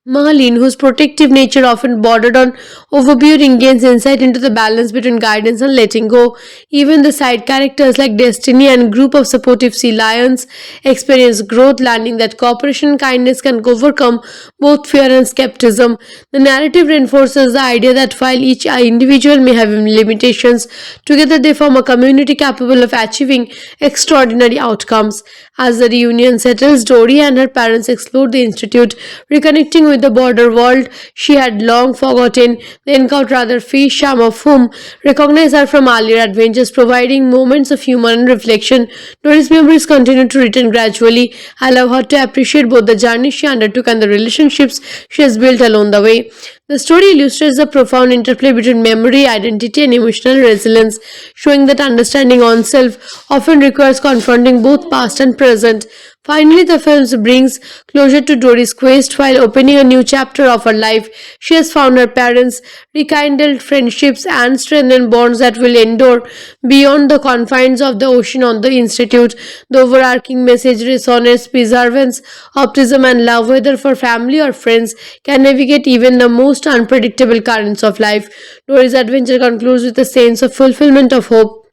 Marlene, whose protective nature often bordered on overbearing, gains insight into the balance between guidance and letting go. Even the side characters like Destiny and group of supportive sea lions experience growth, learning that cooperation and kindness can overcome both fear and skepticism. The narrative reinforces the idea that while each individual may have limitations, together they form a community capable of achieving extraordinary outcomes. As the reunion settles, Dory and her parents explore the institute, reconnecting with the border world she had long forgotten. They encounter other fish, some of whom recognize her from earlier adventures, providing moments of humor and reflection. Dory's memories continue to return gradually, allow her to appreciate both the journey she undertook and the relationships she has built along the way. The story illustrates the profound interplay between memory, identity, and emotional resilience, showing that understanding oneself often requires confronting both past and present. Finally, the film brings closure to Dory's quest while opening a new chapter of her life. She has found her parents, rekindled friendships, and strengthened bonds that will endure beyond the confines of the ocean on the Institute. The overarching message resonates perseverance, optimism, and love, whether for family or friends, can navigate even the most unpredictable currents of life. Dory's adventure concludes with a sense of fulfillment of hope,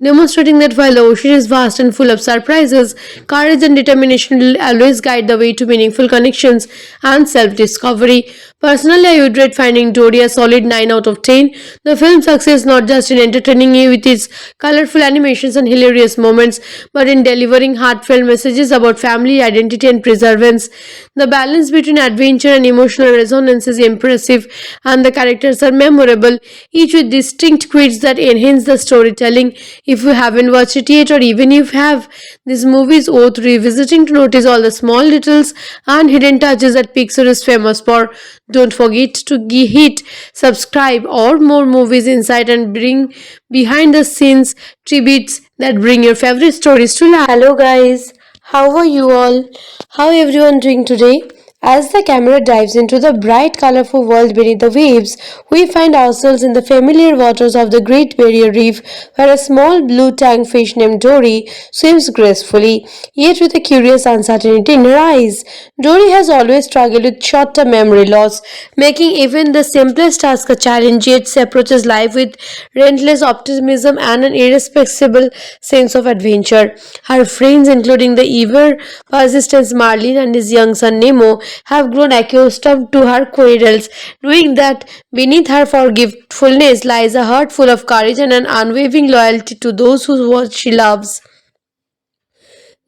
demonstrating that while the ocean is vast and full of surprises, courage and determination will always guide the way to meaningful connections and self discovery. Personally, I would rate Finding Dory a solid 9 out of 10. The film's success not just in entertaining you with its colorful animations and hilarious moments, but in delivering heartfelt messages about family, identity, and perseverance. The balance between adventure and emotional resonance is impressive, and the characters are memorable, each with distinct quirks that enhance the storytelling. If you haven't watched it yet, or even if you have, this movie is worth revisiting to notice all the small details and hidden touches that Pixar is famous for. Don't forget to hit subscribe or more movies insight and bring behind the scenes tributes that bring your favorite stories to life. Hello guys, How are you all? How everyone doing today? As the camera dives into the bright, colorful world beneath the waves, we find ourselves in the familiar waters of the Great Barrier Reef, where a small blue tank fish named Dory swims gracefully, yet with a curious uncertainty in her eyes. Dory has always struggled with short-term memory loss, making even the simplest task a challenge, yet she approaches life with relentless optimism and an irrepressible sense of adventure. Her friends, including the ever persistent Marlin and his young son Nemo, have grown accustomed to her quarrels, knowing that beneath her forgetfulness lies a heart full of courage and an unwavering loyalty to those who what she loves.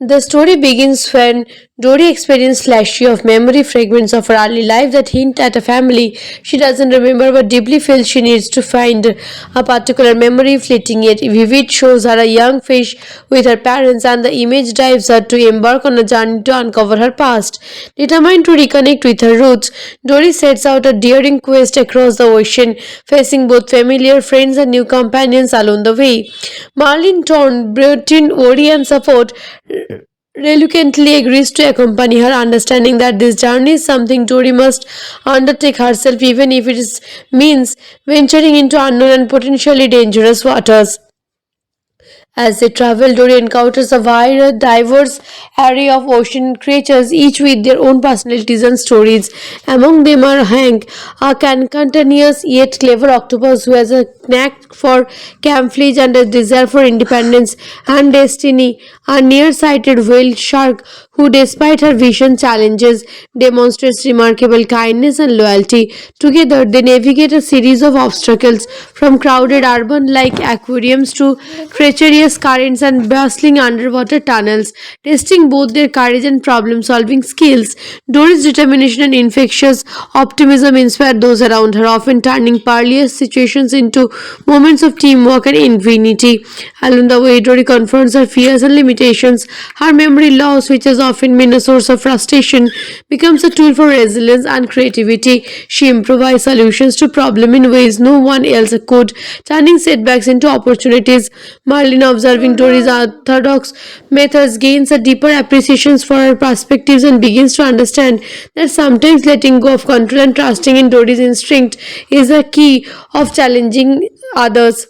The story begins when Dory experiences flashes of memory fragments of her early life that hint at a family she doesn't remember but deeply feels she needs to find. A particular memory, fleeting yet vivid, shows her a young fish with her parents, and the image drives her to embark on a journey to uncover her past. Determined to reconnect with her roots, Dory sets out a daring quest across the ocean, facing both familiar friends and new companions along the way. Marlin Torn, Breton, worry and support, reluctantly agrees to accompany her, understanding that this journey is something Tori must undertake herself, even if means venturing into unknown and potentially dangerous waters. As they travel, Dory encounters a wide, diverse array of ocean creatures, each with their own personalities and stories. Among them are Hank, a cantankerous yet clever octopus who has a knack for camouflage and a desire for independence, and Destiny, a nearsighted whale shark who, despite her vision challenges, demonstrates remarkable kindness and loyalty. Together, they navigate a series of obstacles from crowded urban like aquariums to treacherous currents and bustling underwater tunnels, testing both their courage and problem solving skills. Dory's determination and infectious optimism inspire those around her, often turning perilous situations into moments of teamwork and ingenuity. Along the way, Dory confronts her fears and limitations. Her memory loss, which has often been a source of frustration, becomes a tool for resilience and creativity. She improvises solutions to problems in ways no one else could, turning setbacks into opportunities. Marlin, observing Dory's orthodox methods, gains a deeper appreciation for her perspectives and begins to understand that sometimes letting go of control and trusting in Dory's instinct is a key of challenging others.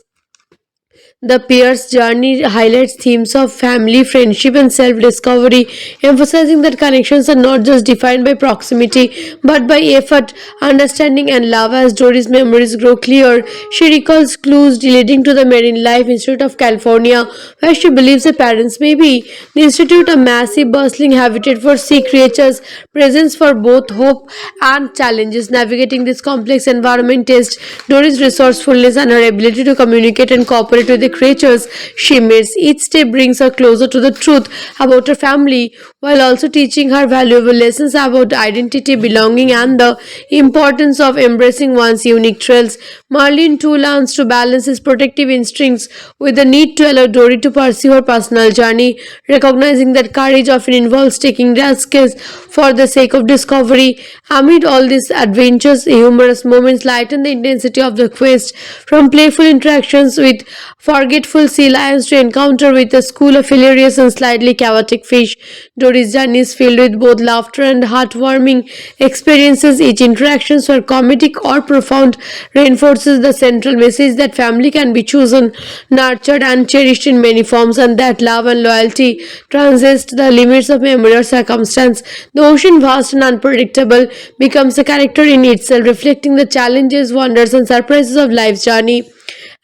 The pair's journey highlights themes of family, friendship, and self discovery, emphasizing that connections are not just defined by proximity but by effort, understanding, and love. As Dory's memories grow clear, she recalls clues leading to the Marine Life Institute of California, where she believes her parents may be. The institute, a massive, bustling habitat for sea creatures, presents for both hope and challenges. Navigating this complex environment tests Dory's resourcefulness and her ability to communicate and cooperate with the creatures she meets. Each step brings her closer to the truth about her family while also teaching her valuable lessons about identity, belonging, and the importance of embracing one's unique traits. Marlin too learns to balance his protective instincts with the need to allow Dory to pursue her personal journey, recognizing that courage often involves taking risks for the sake of discovery. Amid all these adventures, humorous moments lighten the intensity of the quest, from playful interactions with forgetful sea lions to encounter with a school of hilarious and slightly chaotic fish. Dory's journey is filled with both laughter and heartwarming experiences. Each interaction, whether comedic or profound, reinforces the central message that family can be chosen, nurtured, and cherished in many forms, and that love and loyalty transcend the limits of memory or circumstance. The ocean, vast and unpredictable, becomes a character in itself, reflecting the challenges, wonders, and surprises of life's journey.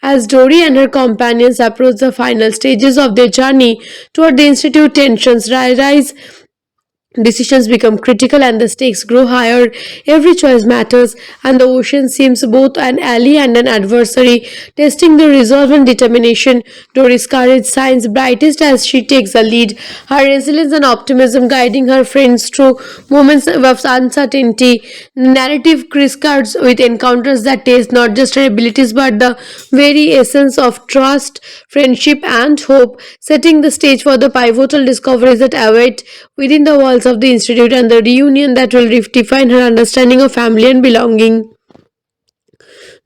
As Dory and her companions approach the final stages of their journey toward the institute, tensions rise. Decisions become critical and the stakes grow higher. Every choice matters, and the ocean seems both an ally and an adversary, testing the resolve and determination. Dory's courage shines brightest as she takes the lead, her resilience and optimism guiding her friends through moments of uncertainty. The narrative crisscross with encounters that test not just her abilities but the very essence of trust, friendship, and hope, setting the stage for the pivotal discoveries that await within the walls of the institute and the reunion that will redefine her understanding of family and belonging.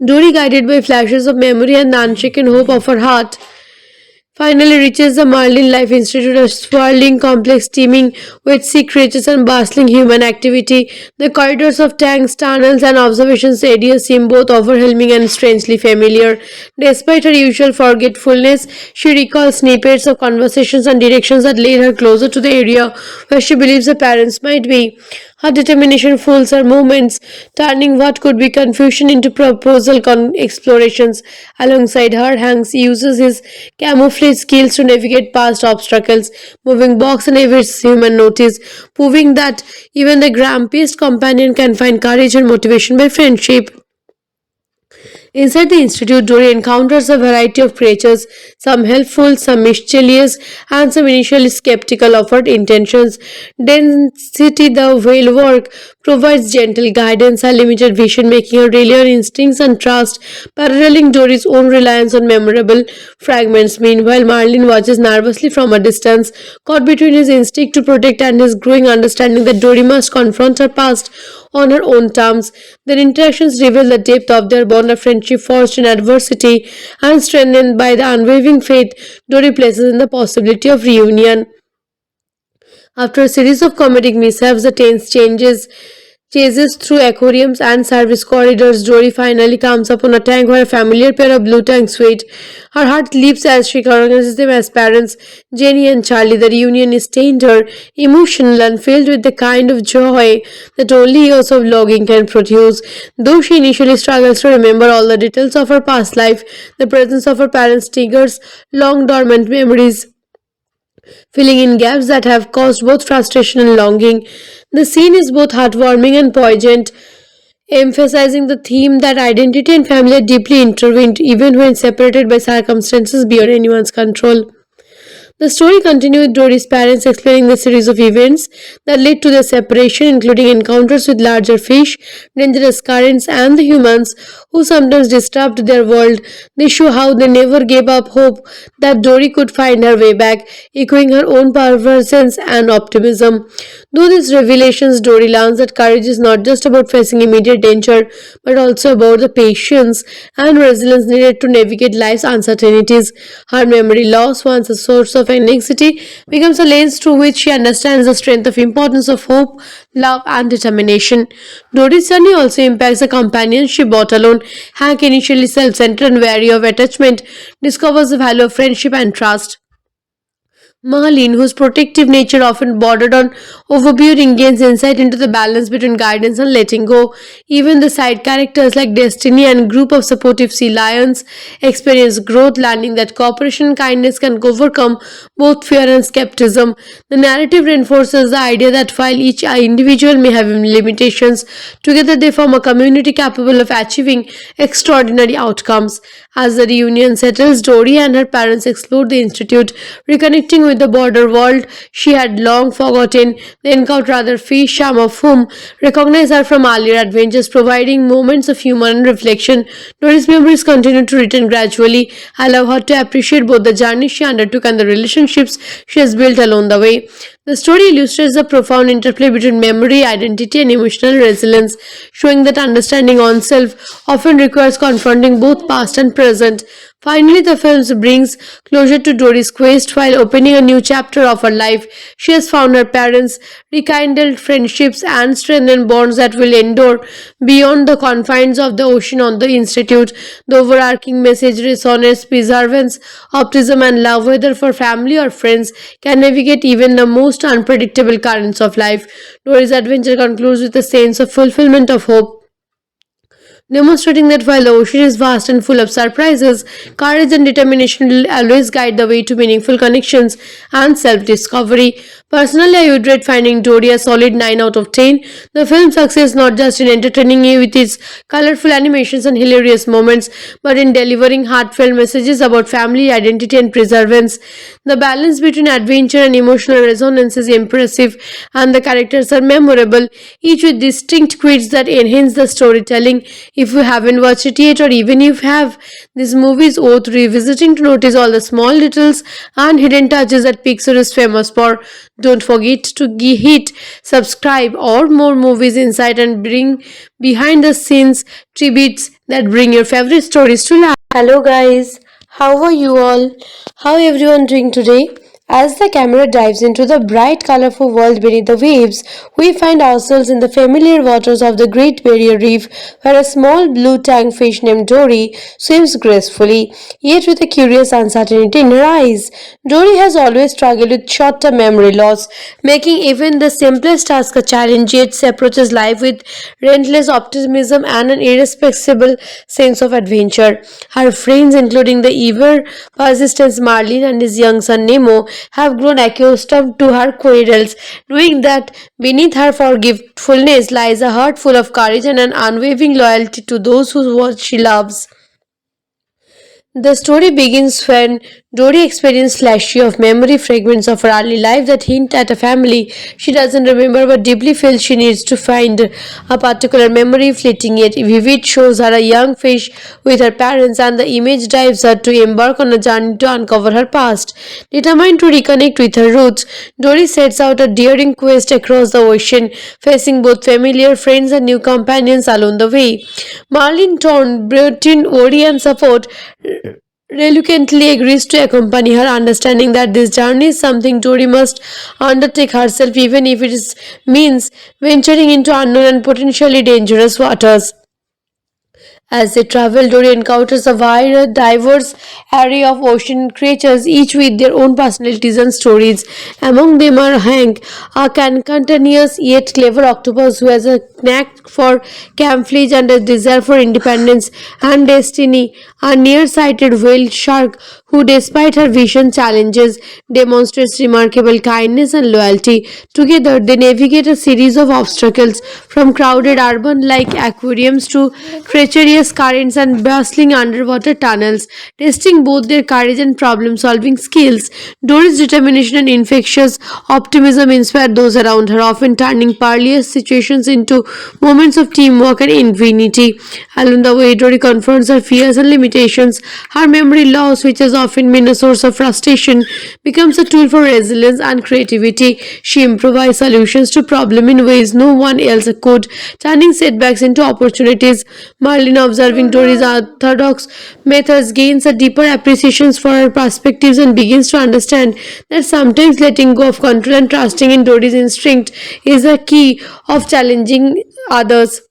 Dory, guided by flashes of memory and the unshaken hope of her heart, finally reaches the Marlin Life Institute, a sprawling complex teeming with sea creatures and bustling human activity. The corridors of tanks, tunnels, and observations areas seem both overwhelming and strangely familiar. Despite her usual forgetfulness, she recalls snippets of conversations and directions that lead her closer to the area where she believes her parents might be. Her determination fuels her movements, turning what could be confusion into proposal explorations. Alongside her, Hanks uses his camouflage skills to navigate past obstacles, moving box and evades human notice, proving that even the grumpiest companion can find courage and motivation by friendship. Inside the institute, Dory encounters a variety of creatures, some helpful, some mischievous, and some initially skeptical of her intentions. Density, the whale work, provides gentle guidance and limited vision, making her rely on instincts and trust, paralleling Dory's own reliance on memorable fragments. Meanwhile, Marlin watches nervously from a distance, caught between his instinct to protect and his growing understanding that Dory must confront her past on her own terms. Their interactions reveal the depth of their bond of friendship forged in adversity and strengthened by the unwavering faith Dory places in the possibility of reunion. After a series of comedic mishaps, the tense chases through aquariums and service corridors. Dory finally comes upon a tank where a familiar pair of blue tanks wait. Her heart leaps as she recognizes them as parents, Jenny and Charlie. The reunion is tender, emotional, and filled with the kind of joy that only years of logging can produce. Though she initially struggles to remember all the details of her past life, the presence of her parents triggers long dormant memories, filling in gaps that have caused both frustration and longing. The scene is both heartwarming and poignant, emphasizing the theme that identity and family are deeply intertwined even when separated by circumstances beyond anyone's control. The story continues with Dory's parents explaining the series of events that led to their separation, including encounters with larger fish, dangerous currents, and the humans who sometimes disturbed their world. They show how they never gave up hope that Dory could find her way back, echoing her own perseverance and optimism. Through these revelations, Dory learns that courage is not just about facing immediate danger, but also about the patience and resilience needed to navigate life's uncertainties. Her memory loss, once a source of anxiety, becomes a lens through which she understands the strength of importance of hope, love, and determination. Dory's journey also impacts the companions she brought alone. Hank, initially self-centered and wary of attachment, discovers the value of friendship and trust. Marlene, whose protective nature often bordered on overbearing, gains insight into the balance between guidance and letting go. Even the side characters like Destiny and group of supportive sea lions experience growth, learning that cooperation and kindness can overcome both fear and skepticism. The narrative reinforces the idea that while each individual may have limitations, together they form a community capable of achieving extraordinary outcomes. As the reunion settles, Dory and her parents explore the institute, reconnecting with the border world she had long forgotten. They encounter other fish, some of whom recognize her from earlier adventures, providing moments of humor and reflection. Dory's memories continue to return gradually, allow her to appreciate both the journey she undertook and the relationships she has built along the way. The story illustrates the profound interplay between memory, identity, and emotional resilience, showing that understanding oneself often requires confronting both past and present. Finally, the film brings closure to Dory's quest while opening a new chapter of her life. She has found her parents, rekindled friendships, and strengthened bonds that will endure beyond the confines of the ocean on the Institute. The overarching message resonates perseverance, optimism, and love, whether for family or friends, can navigate even the most unpredictable currents of life. Dory's adventure concludes with a sense of fulfillment of hope, demonstrating that while the ocean is vast and full of surprises, courage and determination will always guide the way to meaningful connections and self discovery. Personally, I would rate Finding Dory a solid 9 out of 10. The film's success not just in entertaining you with its colorful animations and hilarious moments, but in delivering heartfelt messages about family, identity, and perseverance. The balance between adventure and emotional resonance is impressive, and the characters are memorable, each with distinct quirks that enhance the storytelling. If you haven't watched it yet, or even if you have, this movie is worth revisiting to notice all the small details and hidden touches that Pixar is famous for. Don't forget to hit subscribe or more movies insight and bring behind the scenes tributes that bring your favorite stories to life. Hello guys, How are you all? How everyone doing today? As the camera dives into the bright, colorful world beneath the waves, we find ourselves in the familiar waters of the Great Barrier Reef, where a small blue tang fish named Dory swims gracefully, yet with a curious uncertainty in her eyes. Dory has always struggled with short-term memory loss, making even the simplest task a challenge, yet she approaches life with relentless optimism and an irrepressible sense of adventure. Her friends, including the ever persistent Marlin and his young son Nemo, have grown accustomed to her quarrels, knowing that beneath her forgetfulness lies a heart full of courage and an unwavering loyalty to those who what she loves. The story begins when Dory experiences flashes of memory fragments of her early life that hint at a family she doesn't remember but deeply feels she needs to find. A particular memory, fleeting yet vivid, shows her a young fish with her parents, and the image drives her to embark on a journey to uncover her past. Determined to reconnect with her roots, Dory sets out a daring quest across the ocean, facing both familiar friends and new companions along the way. Marlin Torn, Britain, worry and support, reluctantly agrees to accompany her, understanding that this journey is something Tori must undertake herself, even if it means venturing into unknown and potentially dangerous waters. As they travel, Dory encounters a wide, diverse array of ocean creatures, each with their own personalities and stories. Among them are Hank, a cantankerous yet clever octopus who has a knack for camouflage and a desire for independence, and Destiny, a nearsighted whale shark who, despite her vision challenges, demonstrates remarkable kindness and loyalty. Together, they navigate a series of obstacles from crowded urban like aquariums to treacherous currents and bustling underwater tunnels, testing both their courage and problem solving skills. Dory's determination and infectious optimism inspire those around her, often turning perilous situations into moments of teamwork and ingenuity. Along the way, Dory confronts her fears and limitations. Her memory loss, which has often been a source of frustration, becomes a tool for resilience and creativity. She improvises solutions to problems in ways no one else could, turning setbacks into opportunities. Marlin, observing Dory's orthodox methods, gains a deeper appreciation for her perspectives and begins to understand that sometimes letting go of control and trusting in Dory's instinct is a key of challenging others.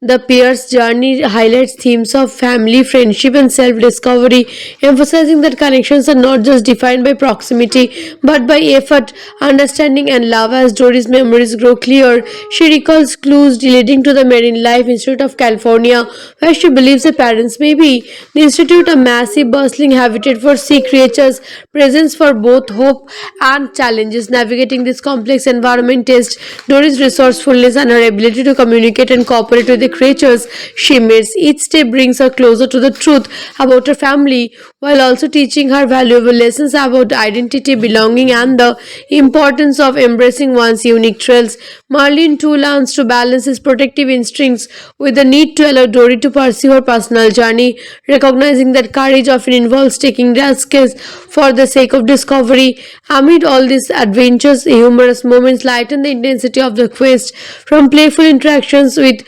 The pair's journey highlights themes of family, friendship, and self discovery, emphasizing that connections are not just defined by proximity but by effort, understanding, and love. As Dory's memories grow clear, she recalls clues leading to the Marine Life Institute of California, where she believes her parents may be. The institute, a massive, bustling habitat for sea creatures, presents for both hope and challenges. Navigating this complex environment tests Dory's resourcefulness and her ability to communicate and cooperate with the creatures she meets. Each step brings her closer to the truth about her family, while also teaching her valuable lessons about identity, belonging, and the importance of embracing one's unique traits. Marlin too learns to balance his protective instincts with the need to allow Dory to pursue her personal journey, recognizing that courage often involves taking risks for the sake of discovery. Amid all these adventures, humorous moments lighten the intensity of the quest, from playful interactions with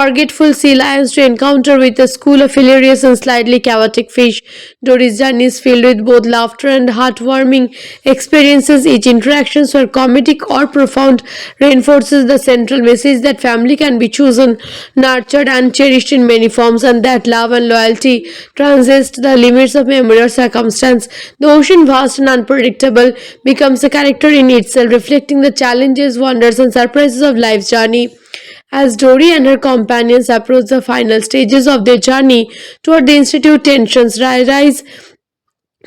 forgetful sea lions to encounter with a school of hilarious and slightly chaotic fish. Dory's journey is filled with both laughter and heartwarming experiences. Each interaction, whether comedic or profound, reinforces the central message that family can be chosen, nurtured, and cherished in many forms, and that love and loyalty transcend the limits of memory or circumstance. The ocean, vast and unpredictable, becomes a character in itself, reflecting the challenges, wonders, and surprises of life's journey. As Dory and her companions approach the final stages of their journey toward the Institute, tensions rise,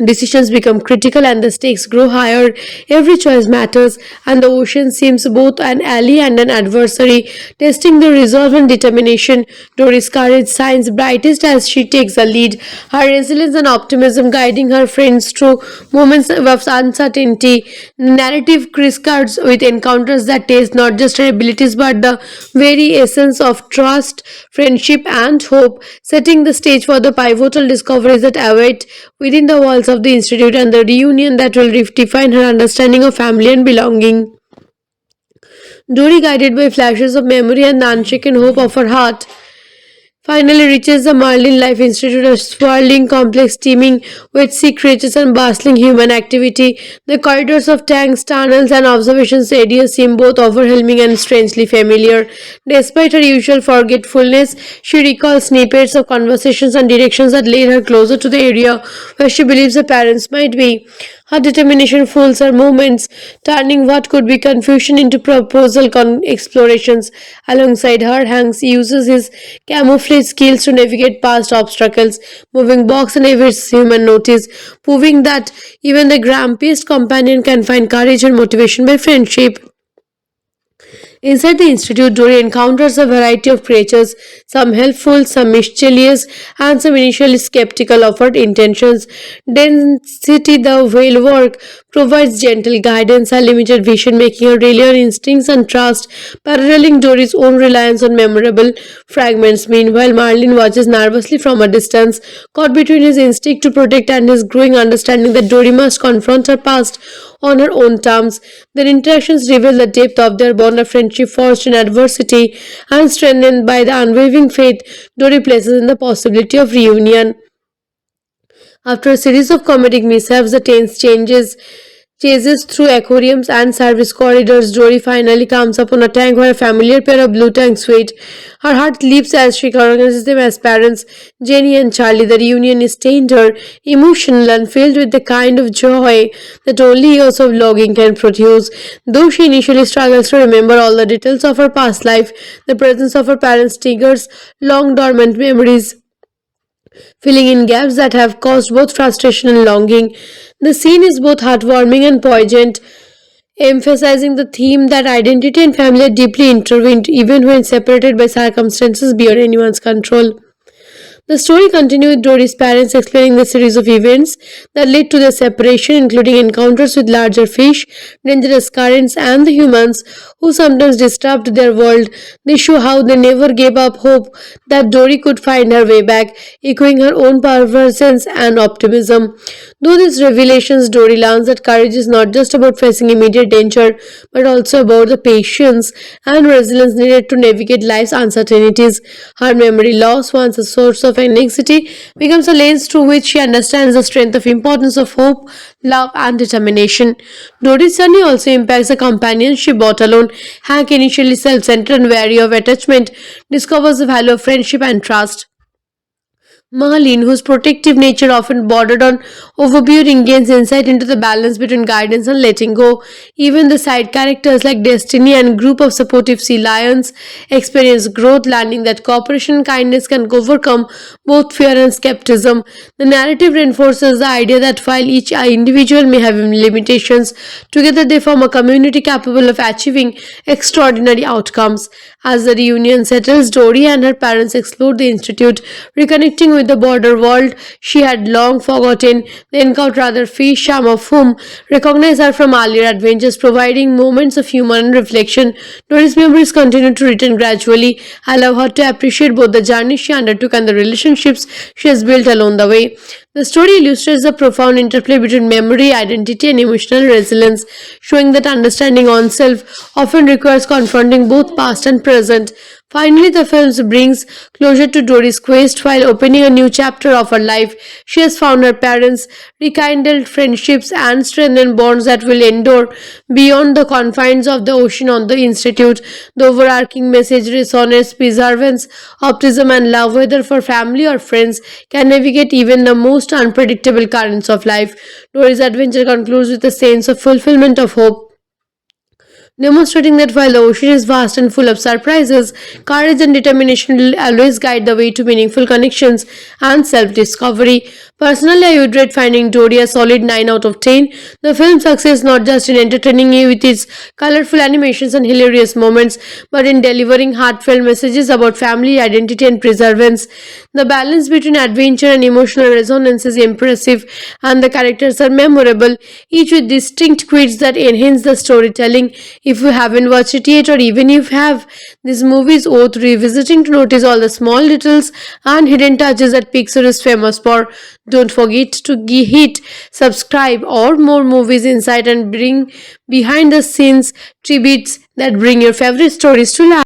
decisions become critical, and the stakes grow higher. Every choice matters, and the ocean seems both an ally and an adversary, testing the resolve and determination. Dory's courage shines brightest as she takes the lead, her resilience and optimism guiding her friends through moments of uncertainty. The narrative crisscross with encounters that test not just her abilities but the very essence of trust, friendship, and hope, setting the stage for the pivotal discoveries that await within the walls of the institute and the reunion that will redefine her understanding of family and belonging. Dory, guided by flashes of memory and the unshaken hope of her heart, finally reaches the Marlin Life Institute, a swirling complex teeming with sea creatures and bustling human activity. The corridors of tanks, tunnels, and observation areas seem both overwhelming and strangely familiar. Despite her usual forgetfulness, she recalls snippets of conversations and directions that lead her closer to the area where she believes her parents might be. Her determination fuels her movements, turning what could be confusion into proposal explorations. Alongside her, Hanks uses his camouflage skills to navigate past obstacles, moving box and evades human notice, proving that even the grumpiest companion can find courage and motivation by friendship. Inside the institute, Dory encounters a variety of creatures, some helpful, some mischievous, and some initially skeptical of her intentions. Density, the whale work, provides gentle guidance and limited vision, making her rely on instincts and trust, paralleling Dory's own reliance on memorable fragments. Meanwhile, Marlin watches nervously from a distance, caught between his instinct to protect and his growing understanding that Dory must confront her past on her own terms. Their interactions reveal the depth of their bond of friendship forged in adversity and strengthened by the unwavering faith Dory places in the possibility of reunion. After a series of comedic mishaps, the tense chases through aquariums and service corridors. Dory finally comes upon a tank where a familiar pair of blue tanks wait. Her heart leaps as she recognizes them as parents, Jenny and Charlie. The reunion is tender, emotional, and filled with the kind of joy that only years of logging can produce. Though she initially struggles to remember all the details of her past life, the presence of her parents triggers long dormant memories, filling in gaps that have caused both frustration and longing. The scene is both heartwarming and poignant, emphasizing the theme that identity and family are deeply intertwined even when separated by circumstances beyond anyone's control. The story continued with Dory's parents explaining the series of events that led to their separation, including encounters with larger fish, dangerous currents, and the humans who sometimes disturbed their world. They show how they never gave up hope that Dory could find her way back, echoing her own perseverance and optimism. Through these revelations, Dory learns that courage is not just about facing immediate danger, but also about the patience and resilience needed to navigate life's uncertainties. Her memory loss, once a source of anxiety, becomes a lens through which she understands the strength of importance of hope, love, and determination. Dory's journey also impacts the companions she brought alone. Hank, initially self-centered and wary of attachment, discovers the value of friendship and trust. Marlene, whose protective nature often bordered on overbearing, gains insight into the balance between guidance and letting go. Even the side characters like Destiny and group of supportive sea lions experience growth, learning that cooperation and kindness can overcome both fear and skepticism. The narrative reinforces the idea that while each individual may have limitations, together they form a community capable of achieving extraordinary outcomes. As the reunion settles, Dory and her parents explore the institute, reconnecting with the border world she had long forgotten. They encounter other fish, some of whom recognize her from earlier adventures, providing moments of humor and reflection. Dory's memories continue to return gradually, allow her to appreciate both the journey she undertook and the relationships she has built along the way. The story illustrates the profound interplay between memory, identity, and emotional resilience, showing that understanding oneself often requires confronting both past and present. Finally, the film brings closure to Dory's quest while opening a new chapter of her life. She has found her parents, rekindled friendships, and strengthened bonds that will endure beyond the confines of the ocean on the Institute. The overarching message resonates perseverance, optimism, and love, whether for family or friends, can navigate even the most unpredictable currents of life. Dory's adventure concludes with a sense of fulfillment of hope, demonstrating that while the ocean is vast and full of surprises, courage and determination will always guide the way to meaningful connections and self discovery. Personally, I would rate Finding Dory a solid 9 out of 10. The film's success not just in entertaining you with its colorful animations and hilarious moments, but in delivering heartfelt messages about family, identity, and perseverance. The balance between adventure and emotional resonance is impressive, and the characters are memorable, each with distinct quirks that enhance the storytelling. If you haven't watched it yet, or even if you have, this movie is worth revisiting to notice all the small details and hidden touches that Pixar is famous for. Don't forget to hit subscribe or more movies inside and bring behind the scenes tributes that bring your favorite stories to life.